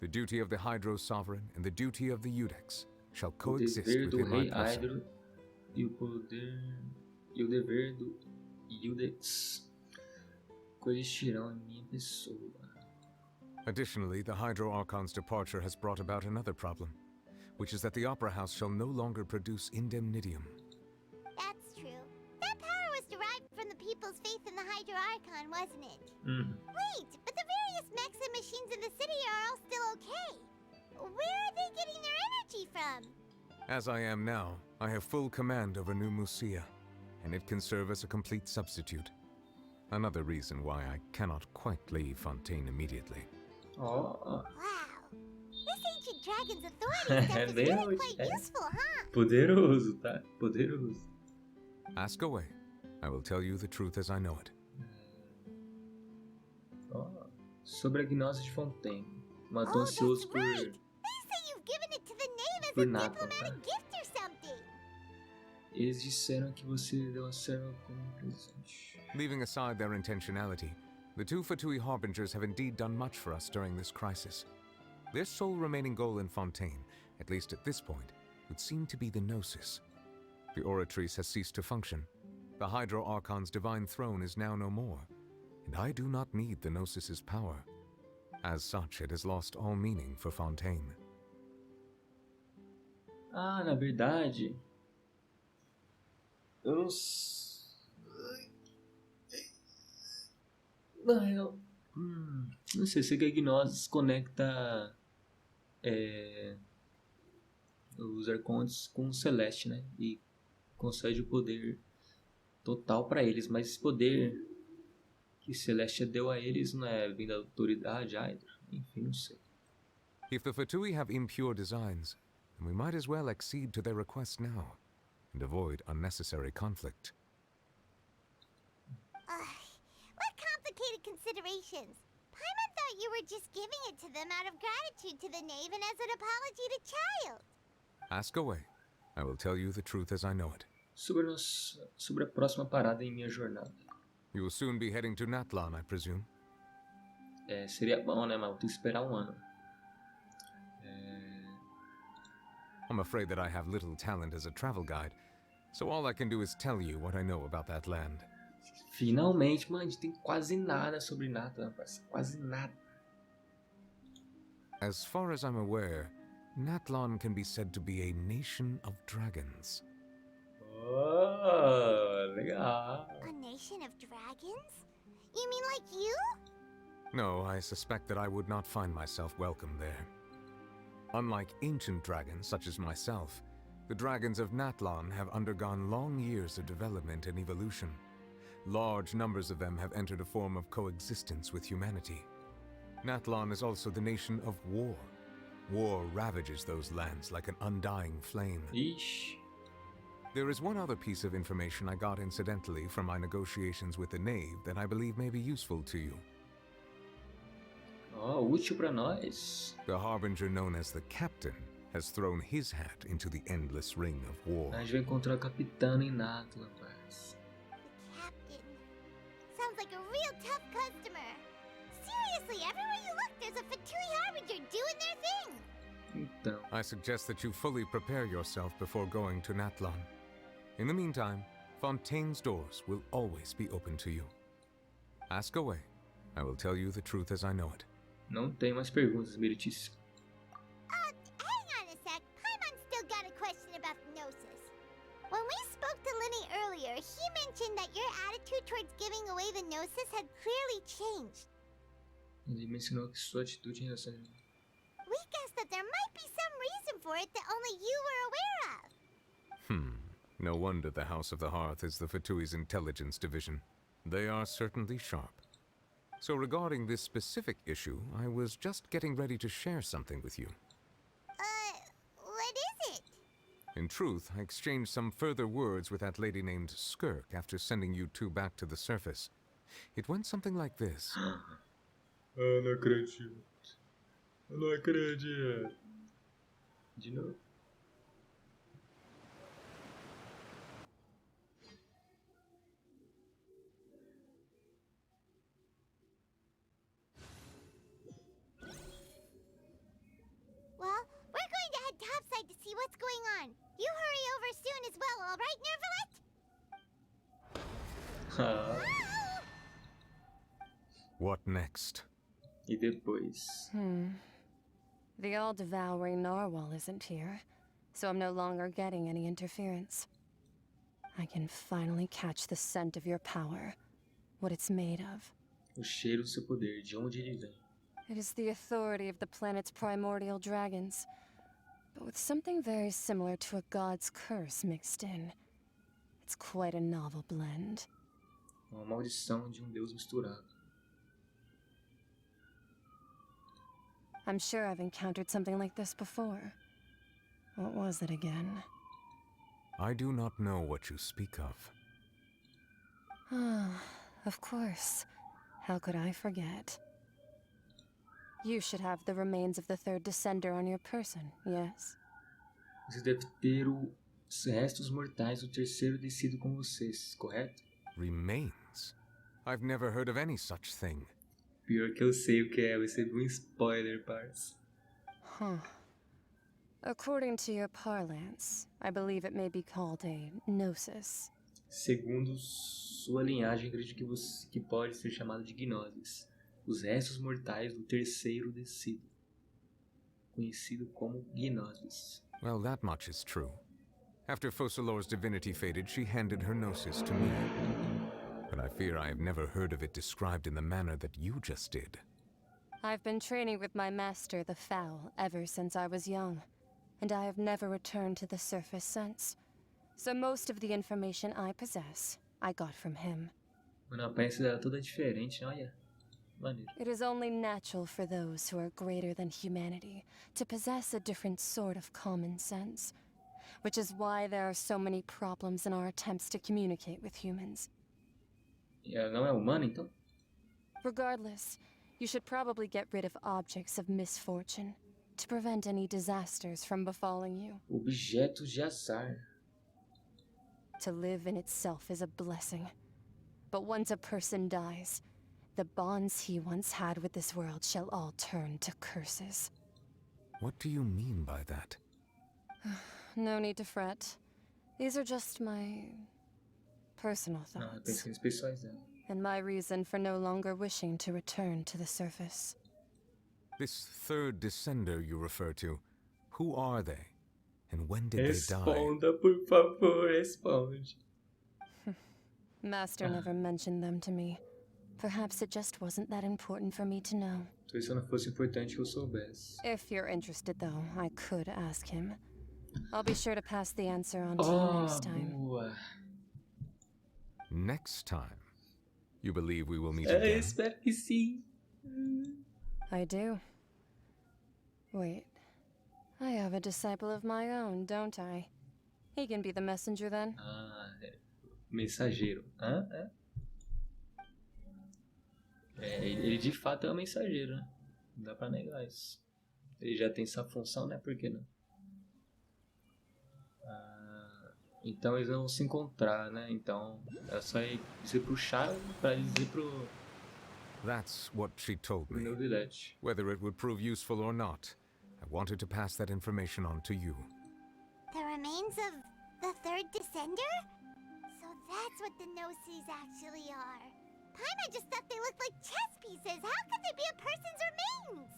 The duty of the Hydro Sovereign and the duty of the Udex shall coexist within my person. E o dever do Udex coexistirão em minha pessoa. Additionally, the Hydro Archon's departure has brought about another problem, which is that the Opera House shall no longer produce indemnitium. That's true. That power was derived from the people's faith in the Hydro Archon, wasn't it? Wait, but the various mechs and machines in the city are all still okay. Where are they getting their energy from? As I am now, I have full command over New Musia, and it can serve as a complete substitute. Another reason why I cannot quite leave Fontaine immediately. Oh. Wow. This ancient dragon's authority stuff is really quite useful, huh? Poderoso, tá? Poderoso. Ask away. I will tell you the truth as I know it. Oh. Sobre a gnose de Fontaine. Matou ansioso por... They say you've given it to the knave as Por a nada, diplomatic tá? gift or something. Eles disseram que você deu a serva como presente. Leaving aside their intentionality, the two Fatui Harbingers have indeed done much for us during this crisis. Their sole remaining goal in Fontaine, at least at this point, would seem to be the Gnosis. The Oratrice has ceased to function. The Hydro Archon's divine throne is now no more, and I do not need the Gnosis's power. As such, it has lost all meaning for Fontaine. Ah, na verdade... Eu não... Na real... Não sei que a Gnose conecta... os Arcontes com o Celeste, né? E concede o poder total para eles. Mas esse poder que Celeste deu a eles não é vindo da autoridade, Hydra? Enfim, não sei. If the Fatui have impure designs, then we might as well accede to their request now, and avoid unnecessary conflict. What complicated considerations. Paimon thought you were just giving it to them out of gratitude to the knave and as an apology to Child. Ask away. I will tell you the truth as I know it. Sobre a próxima parada em minha jornada. You will soon be heading to Natlan, I presume? Seria bom, né, mas vou ter que esperar ano. I'm afraid that I have little talent as a travel guide, so all I can do is tell you what I know about that land. Finalmente, mano, a gente tem quase nada sobre Natlan, rapaz. Quase nada. As far as I'm aware, Natlan can be said to be a nation of dragons. Oh, legal. A nation of dragons? You mean like you? No, I suspect that I would not find myself welcome there. Unlike ancient dragons such as myself, the dragons of Natlan have undergone long years of development and evolution. Large numbers of them have entered a form of coexistence with humanity. Natlan is also the nation of war. War ravages those lands like an undying flame. Ixi. There is one other piece of information I got incidentally from my negotiations with the Knave that I believe may be useful to you. Oh, útil pra nós. The Harbinger known as the Captain has thrown his hat into the endless ring of war. A gente vai encontrar o capitão em Natlan, parça. Captain. Sounds like a real tough customer. Seriously, everywhere you look, there's a Fatui Harbinger doing their thing. Então. I suggest that you fully prepare yourself before going to Natlan. In the meantime, Fontaine's doors will always be open to you. Ask away. I will tell you the truth as I know it. Não tem mais perguntas, Meritíssimo. Hang on a sec. Paimon still got a question about the Gnosis. When we spoke to Linny earlier, he mentioned that your attitude towards giving away the Gnosis had clearly changed. Ele mencionou que sua atitude em relação a... We guessed that there might be some reason for it that only you were aware of. No wonder the House of the Hearth is the Fatui's intelligence division. They are certainly sharp. So regarding this specific issue, I was just getting ready to share something with you. What is it? In truth, I exchanged some further words with that lady named Skirk after sending you two back to the surface. It went something like this. Eu não acredito. Eu não acredito. De novo. Well, we're going to head topside to see what's going on. You hurry over soon as well, all right, Nervalet? What next? E depois? The all-devouring narwhal isn't here, so I'm no longer getting any interference. I can finally catch the scent of your power, what it's made of. O cheiro do seu poder, de onde ele vem. It is the authority of the planet's primordial dragons, but with something very similar to a god's curse mixed in. It's quite a novel blend. Uma maldição de deus misturado. I'm sure I've encountered something like this before. What was it again? I do not know what you speak of. Ah, of course. How could I forget? You should have the remains of the third descender on your person, yes? Você deve ter os restos mortais do terceiro descido com vocês, correto? Remains? I've never heard of any such thing. Pior que eu sei o que é, eu recebi um spoiler, parça. Huh. According to your parlance, I believe it may be called a gnosis. Segundo sua linhagem, acredito que pode ser chamado de gnoses. Os restos mortais do terceiro descido. Conhecido como gnoses. Well, that much is true. After Focalor's divinity faded, she handed her gnosis to me. But I fear I have never heard of it described in the manner that you just did. I've been training with my master, the Foul, ever since I was young, and I have never returned to the surface since. So most of the information I possess, I got from him. Mano, a aparência dela é toda diferente, olha. Maneiro. It is only natural for those who are greater than humanity to possess a different sort of common sense, which is why there are so many problems in our attempts to communicate with humans. E ela não é humana, então? Regardless, you should probably get rid of objects of misfortune to prevent any disasters from befalling you. Objetos de azar. To live in itself is a blessing. But once a person dies, the bonds he once had with this world shall all turn to curses. What do you mean by that? No need to fret. These are just my personal thoughts. Pensamentos pessoais dela. And my reason for no longer wishing to return to the surface. This third descender you refer to, who are they? And when did they die? Responda, por favor, responde. Master never mentioned them to me. Perhaps it just wasn't that important for me to know. Talvez se não fosse importante que eu soubesse. If you're interested, though, I could ask him. I'll be sure to pass the answer on to you next time. Boa. Next time? You believe we will meet again? Espero que sim. I do. Wait, I have a disciple of my own, don't I? He can be the messenger then. Ah, mensageiro. Ele de fato é um mensageiro, né? Não dá pra negar isso. Ele já tem essa função, né? Por que não? Então eles vão se encontrar, né? Então é só ir dizer pro Charlie pra dizer pro... That's what she told me. Novidade. Whether it would prove useful or not, I wanted to pass that information on to you. The remains of the third descender? So that's what the Gnosis actually are. Paimon just thought they looked like chess pieces. How could they be a person's remains?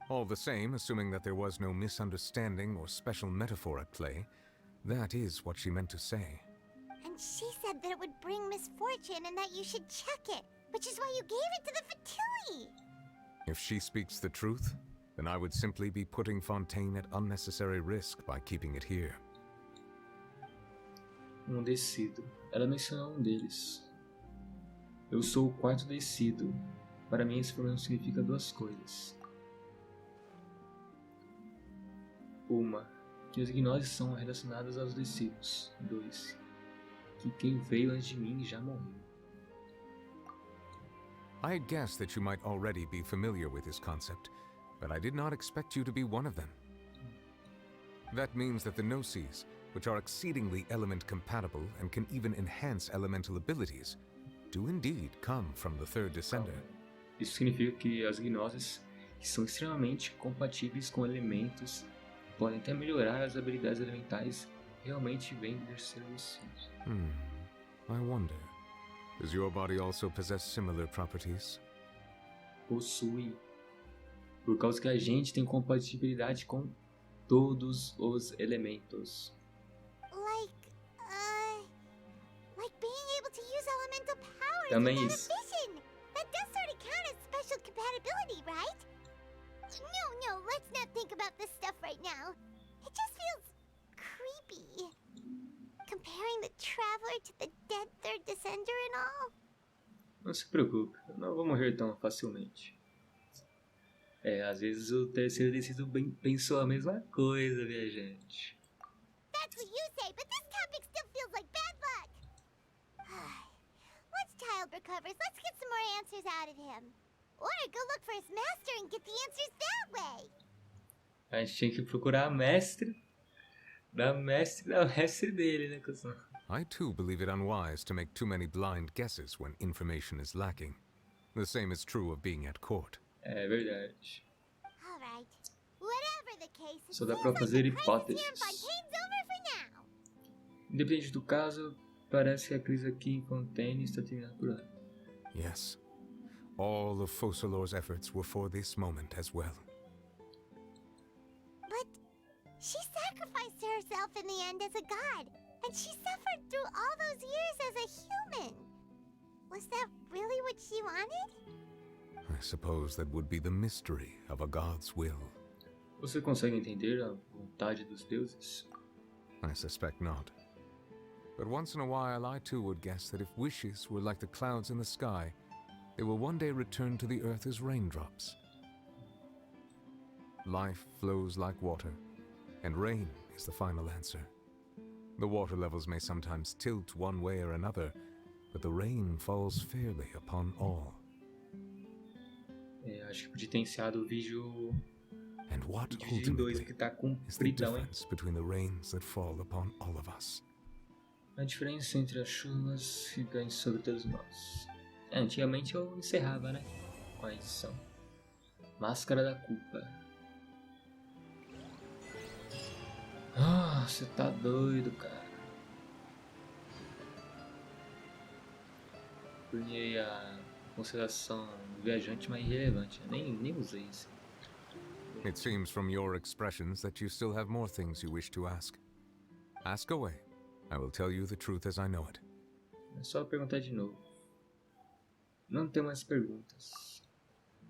All the same, assuming that there was no misunderstanding or special metaphor at play, that is what she meant to say. And she said that it would bring misfortune and that you should check it, which is why you gave it to the Fatui. If she speaks the truth, then I would simply be putting Fontaine at unnecessary risk by keeping it here. Descido. Ela mencionou deles. Eu sou o quarto descido. Para mim, esse pronome significa duas coisas. Uma, que os gnoses são relacionados aos descidos. 2, que quem veio antes de mim já morreu. I had guessed that you might already be familiar with this concept, but I did not expect you to be one of them. That means that the Gnosis, which are exceedingly element-compatible and can even enhance elemental abilities, do indeed come from the third descender. Isso significa que as gnoses, que são extremamente compatíveis com elementos, podem até melhorar as habilidades elementais, realmente vêm do terceiro descido. I wonder, does your body also possess similar properties? Possui. Por causa que a gente tem compatibilidade com todos os elementos. Like being able to use elemental powers Também without isso. a vision. That does sort of count as special compatibility, right? No, let's not think about this stuff right now. It just feels creepy. Comparing the Traveler to the dead third descender and all. Não se preocupe, eu não vou morrer tão facilmente. Às vezes o terceiro descido pensou a mesma coisa, viajante. That's what you say, but this topic still feels like bad luck. Once Child recovers, let's get some more answers out of him. Or go look for his master and get the answers that way. A gente tinha que procurar a mestre da mestre dele, né, cuzão? I too believe it unwise to make too many blind guesses when information is lacking. The same is true of being at court. É verdade. All right. Whatever the case, Só dá pra fazer hipóteses. Independente do caso, parece que a crise aqui em Fontaine está terminando por lá. Yes. All of Focalor's efforts were for this moment as well. But she sacrificed herself in the end as a god, and she suffered through all those years as a human. Was that really what she wanted? I suppose that would be the mystery of a god's will. Você consegue entender a vontade dos deuses? I suspect not. But once in a while I too would guess that if wishes were like the clouds in the sky, they will one day return to the earth as raindrops. Life flows like water, and rain is the final answer. The water levels may sometimes tilt one way or another, but the rain falls fairly upon all. Acho que podia ter iniciado o vídeo And what dividido em dois, porque tá is the compridão, hein? difference between the rains that fall upon all of us? A diferença entre as chuvas que caem sobre todos nós. Antigamente eu encerrava, né? Com a edição. Máscara da Culpa. Você tá doido, cara. Punhei a consideração do viajante mais irrelevante. Nem usei isso. It seems from your expressions that you still have more things you wish to ask. Ask away. I will tell you the truth as I know it. É só perguntar de novo. Não tem mais perguntas.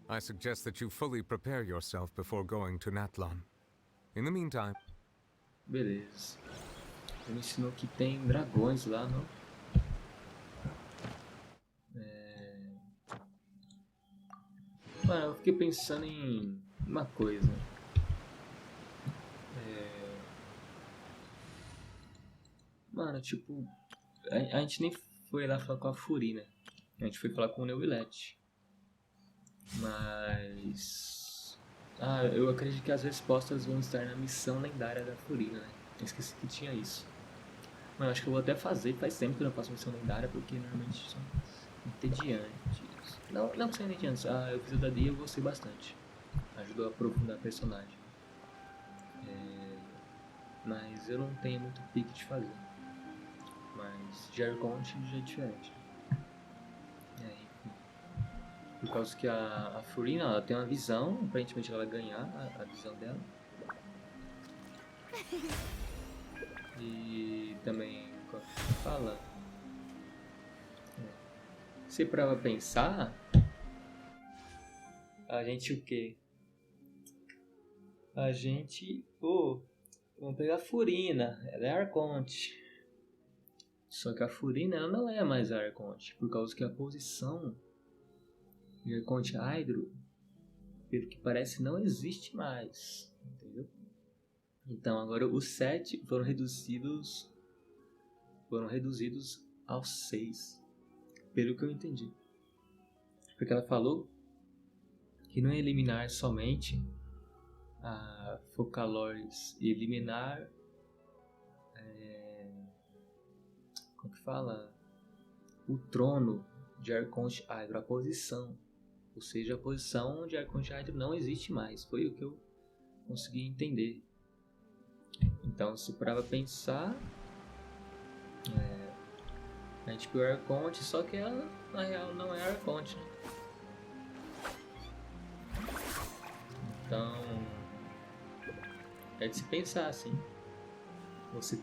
I suggest that you fully prepare yourself before going to Natlan. In the meantime... Beleza. Ele me ensinou que tem dragões lá, não? Mano, eu fiquei pensando em uma coisa. Mano, tipo, a gente nem foi lá falar com a Furina. A gente foi falar com o Neuvilete. Mas... eu acredito que as respostas vão estar na missão lendária da Furina, né? Eu esqueci que tinha isso. Mas eu acho que eu vou até fazer. Faz tempo que eu não faço missão lendária, porque normalmente são entediantes. Não que são entediantes. Eu fiz o da Dia e eu gostei bastante. Ajudou a aprofundar a personagem. Mas eu não tenho muito pique de fazer. Mas Gercont já é diferente. Enfim. Por causa que a Furina, ela tem uma visão, aparentemente ela vai ganhar a visão dela. E também, como fala, se pra pensar, a gente o quê? A gente, vamos pegar a Furina, ela é Arconte. Só que a Furina ela não é mais a Arconte, por causa que a posição de Arconte Hydro, pelo que parece, não existe mais, entendeu? Então agora os 7 foram reduzidos aos 6, pelo que eu entendi. Porque ela falou que não é eliminar somente a Focalores, eliminar como que fala? O trono de Arconte Hydro, a posição. Ou seja, a posição de Arconte Hydro não existe mais. Foi o que eu consegui entender. Então, se parar pra pensar, a gente pegou a Arconte, só que ela, na real, não é Arconte, né? Então, é de se pensar assim. Você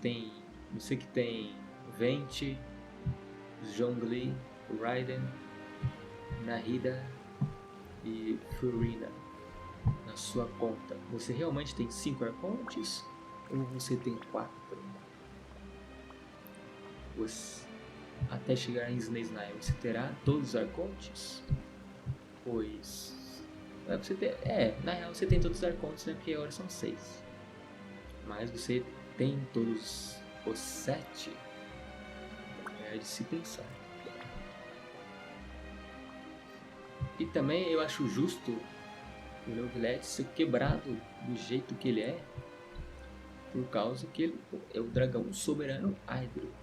que tem Venti, Zhongli, Raiden, Nahida e Furina na sua conta. Você realmente tem 5 Arcontes ou você tem 4? Até chegar em Snaisnai, você terá todos os Arcontes? Pois... na real você tem todos os Arcontes, né? Porque agora são 6. Mas você tem todos os 7? É de se pensar. E também eu acho justo o Neuvilete ser quebrado do jeito que ele é, por causa que ele é o dragão soberano Hydro.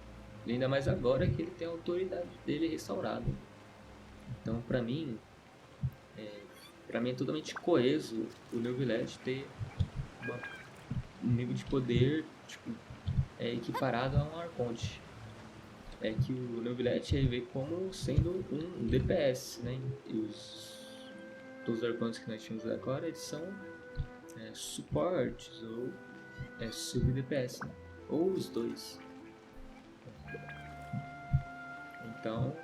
E ainda mais agora que ele tem a autoridade dele restaurada. Então pra mim é totalmente coeso o Neuvilete ter um nível de poder equiparado a um Arconte. É que o Neuvilete ele vê como sendo um DPS, né? E todos os Arcontes que nós tínhamos agora, eles são suportes ou sub-DPS, né? Ou os dois. Então,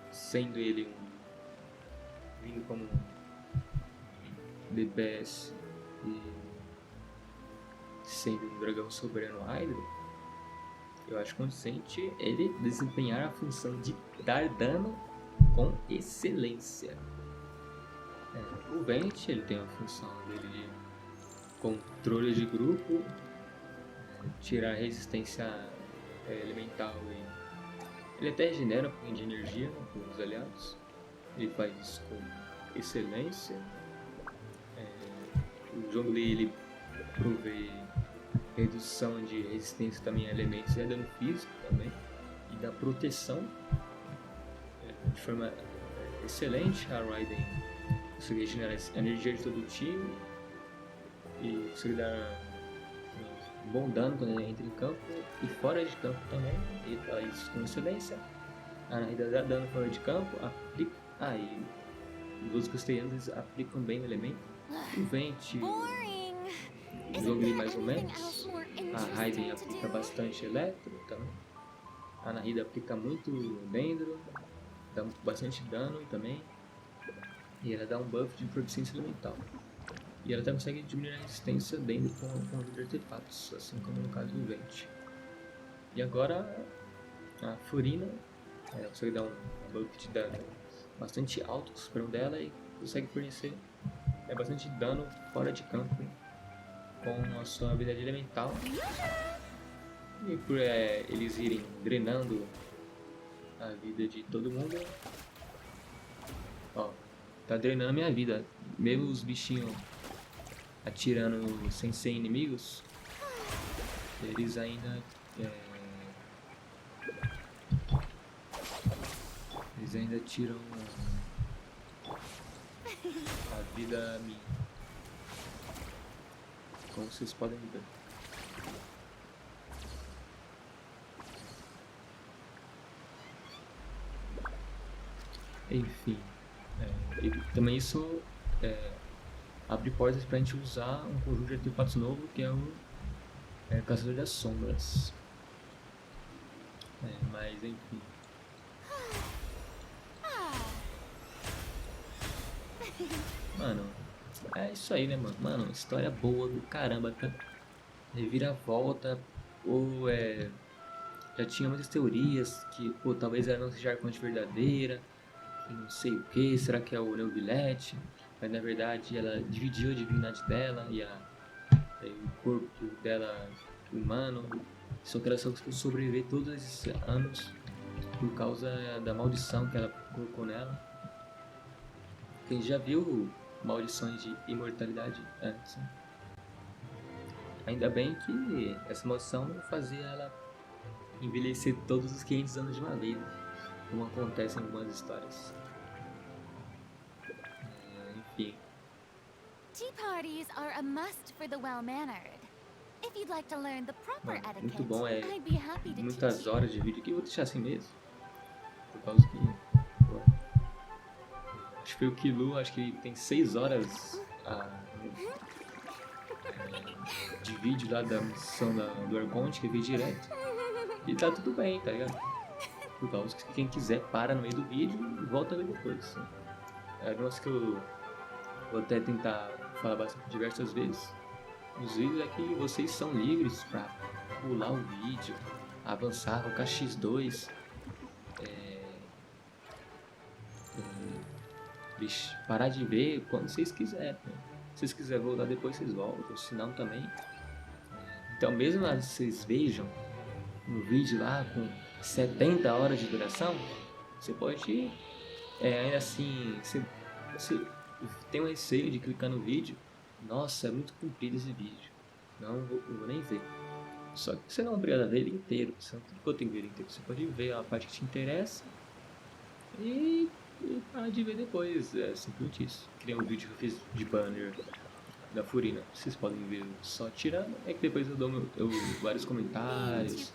sendo ele vindo como DPS e sendo um dragão soberano Hydro, eu acho condizente ele desempenhar a função de dar dano com excelência. O Venti ele tem a função dele de controle de grupo, tirar resistência elemental e ele até regenera um pouquinho de energia com os aliados. Ele faz isso com excelência. O Zhongli ele provê redução de resistência também a elementos e a dano físico também, e dá proteção de forma excelente. A Raiden consegue regenerar a energia de todo o time e consegue dar um bom dano quando ele entra em campo e fora de campo também, e faz isso com excelência. A Nahida dá dano fora de campo, aplica. E os outros castellanos aplicam bem o elemento. O Venti, o Zhongli mais ou menos. A Raiden aplica bastante eletro também. A Nahida aplica muito dendro, dá bastante dano também. E ela dá um buff de proficiência elemental. E ela até consegue diminuir a resistência dentro com os artefatos, assim como no caso do Venti. E agora a Furina consegue dar um buff de dano bastante alto com o supremo dela e consegue fornecer bastante dano fora de campo. com a sua habilidade elemental. E por eles irem drenando a vida de todo mundo, ó, tá drenando a minha vida. Mesmo os bichinhos atirando sem ser inimigos, eles ainda tiram a vida minha, como vocês podem ver. Enfim, e também isso abre portas pra gente usar um conjunto de artefatos novo, que é o Caçador das Sombras. Mas enfim. Mano, é isso aí, né, mano? Mano, história boa do caramba, tá? Reviravolta, ou já tinha muitas teorias que, pô, talvez ela não seja Arconte verdadeira, que não sei o que, será que é o Neuvillette? Mas na verdade ela dividiu a divindade dela e o corpo dela humano, só que ela só conseguiu sobreviver todos esses anos por causa da maldição que ela colocou nela. Quem já viu maldições de imortalidade antes, né? Ainda bem que essa maldição não fazia ela envelhecer todos os 500 anos de uma vez, como acontece em algumas histórias. Enfim. Tea parties are a must for the well-mannered. If you'd like to learn the proper etiquette, muito bom, I'd be happy to muitas teach you. horas de vídeo que eu vou deixar assim mesmo. Por causa que, pô, acho que foi o Kilu, acho que tem 6 horas de vídeo lá da missão do Arconte, que eu vi direto. E tá tudo bem, tá ligado? Por causa que quem quiser para no meio do vídeo e volta a ver depois. É um negócio que eu vou até tentar falar diversas vezes nos vídeos, é que vocês são livres pra pular o vídeo, avançar, colocar X2, parar de ver quando vocês quiserem. Se vocês quiserem voltar depois, vocês voltam, se não também. Então, mesmo que vocês vejam um vídeo lá com 70 horas de duração, você pode, ainda assim, você tem um receio de clicar no vídeo. Nossa, é muito comprido esse vídeo, não vou nem ver. Só que você não é obrigado a ver ele inteiro, você não tem que ver ele inteiro. Você pode ver a parte que te interessa e parar de ver depois. É simplesmente isso. Criei um vídeo que eu fiz de banner da Furina, vocês podem ver só tirando, é que depois eu dou vários comentários,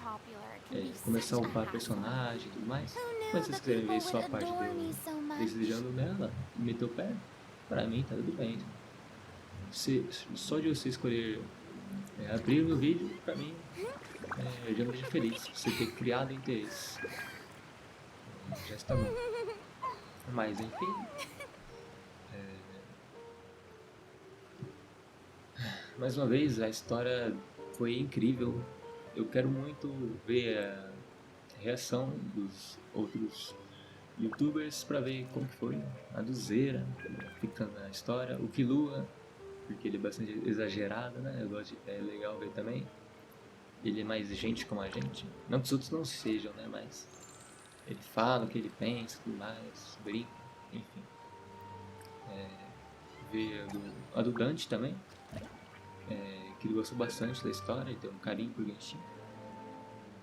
começar a upar personagem e tudo mais. Mas se vocês quiserem ver só a parte desejando dela e meter o pé, pra mim tá tudo bem. Só de você escolher abrir o meu vídeo, pra mim, eu já me deixo feliz. Você ter criado interesse, já está bom. Mas enfim, mais uma vez, a história foi incrível. Eu quero muito ver a reação dos outros youtubers pra ver como que foi a do Zera, ficando na história. O Kilua, porque ele é bastante exagerado, né? É legal ver também. Ele é mais gente como a gente. Não que os outros não sejam, né? Mas ele fala o que ele pensa, tudo mais, brinca, enfim. Ver a do Dante também. Que ele gostou bastante da história e tem um carinho por Genshin.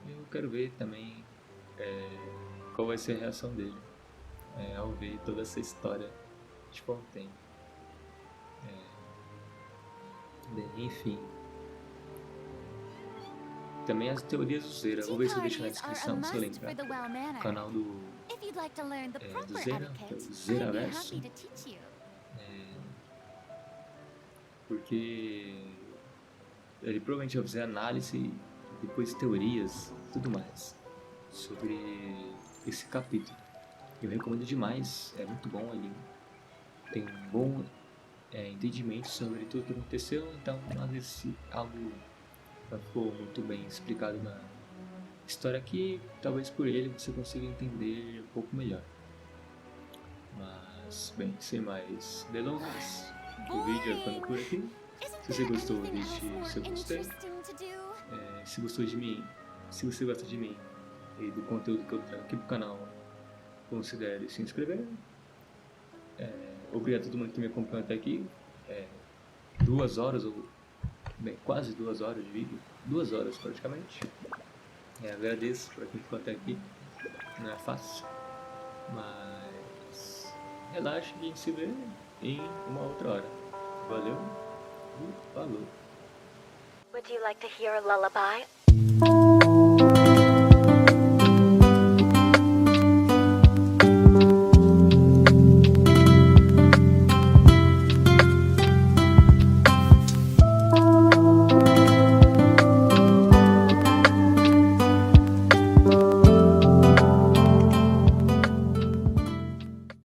Eu quero ver também qual vai ser a reação dele ao ver toda essa história de Fontaine. Enfim. Também as teorias do Zera. Vou ver se eu deixo na descrição, se eu lembrar. O canal do Zera, que é o Zeraverso. Porque ele provavelmente vai fazer análise e depois teorias e tudo mais sobre esse capítulo. Eu recomendo demais, é muito bom, ele tem um bom entendimento sobre tudo que aconteceu, então às vezes se algo não for muito bem explicado na história aqui, talvez por ele você consiga entender um pouco melhor. Mas, bem, sem mais delongas, o vídeo é ficando por aqui. Se você gostou, deixe seu gostei. Se gostou de mim, se você gosta de mim e do conteúdo que eu trago aqui pro canal, considere se inscrever. Obrigado a todo mundo que me acompanhou até aqui. 2 horas, ou bem, quase 2 horas de vídeo. 2 horas praticamente. Agradeço por quem ficou até aqui. Não é fácil, mas relaxe e a gente se vê em uma outra hora. Valeu e falou. Would you like to hear a lullaby?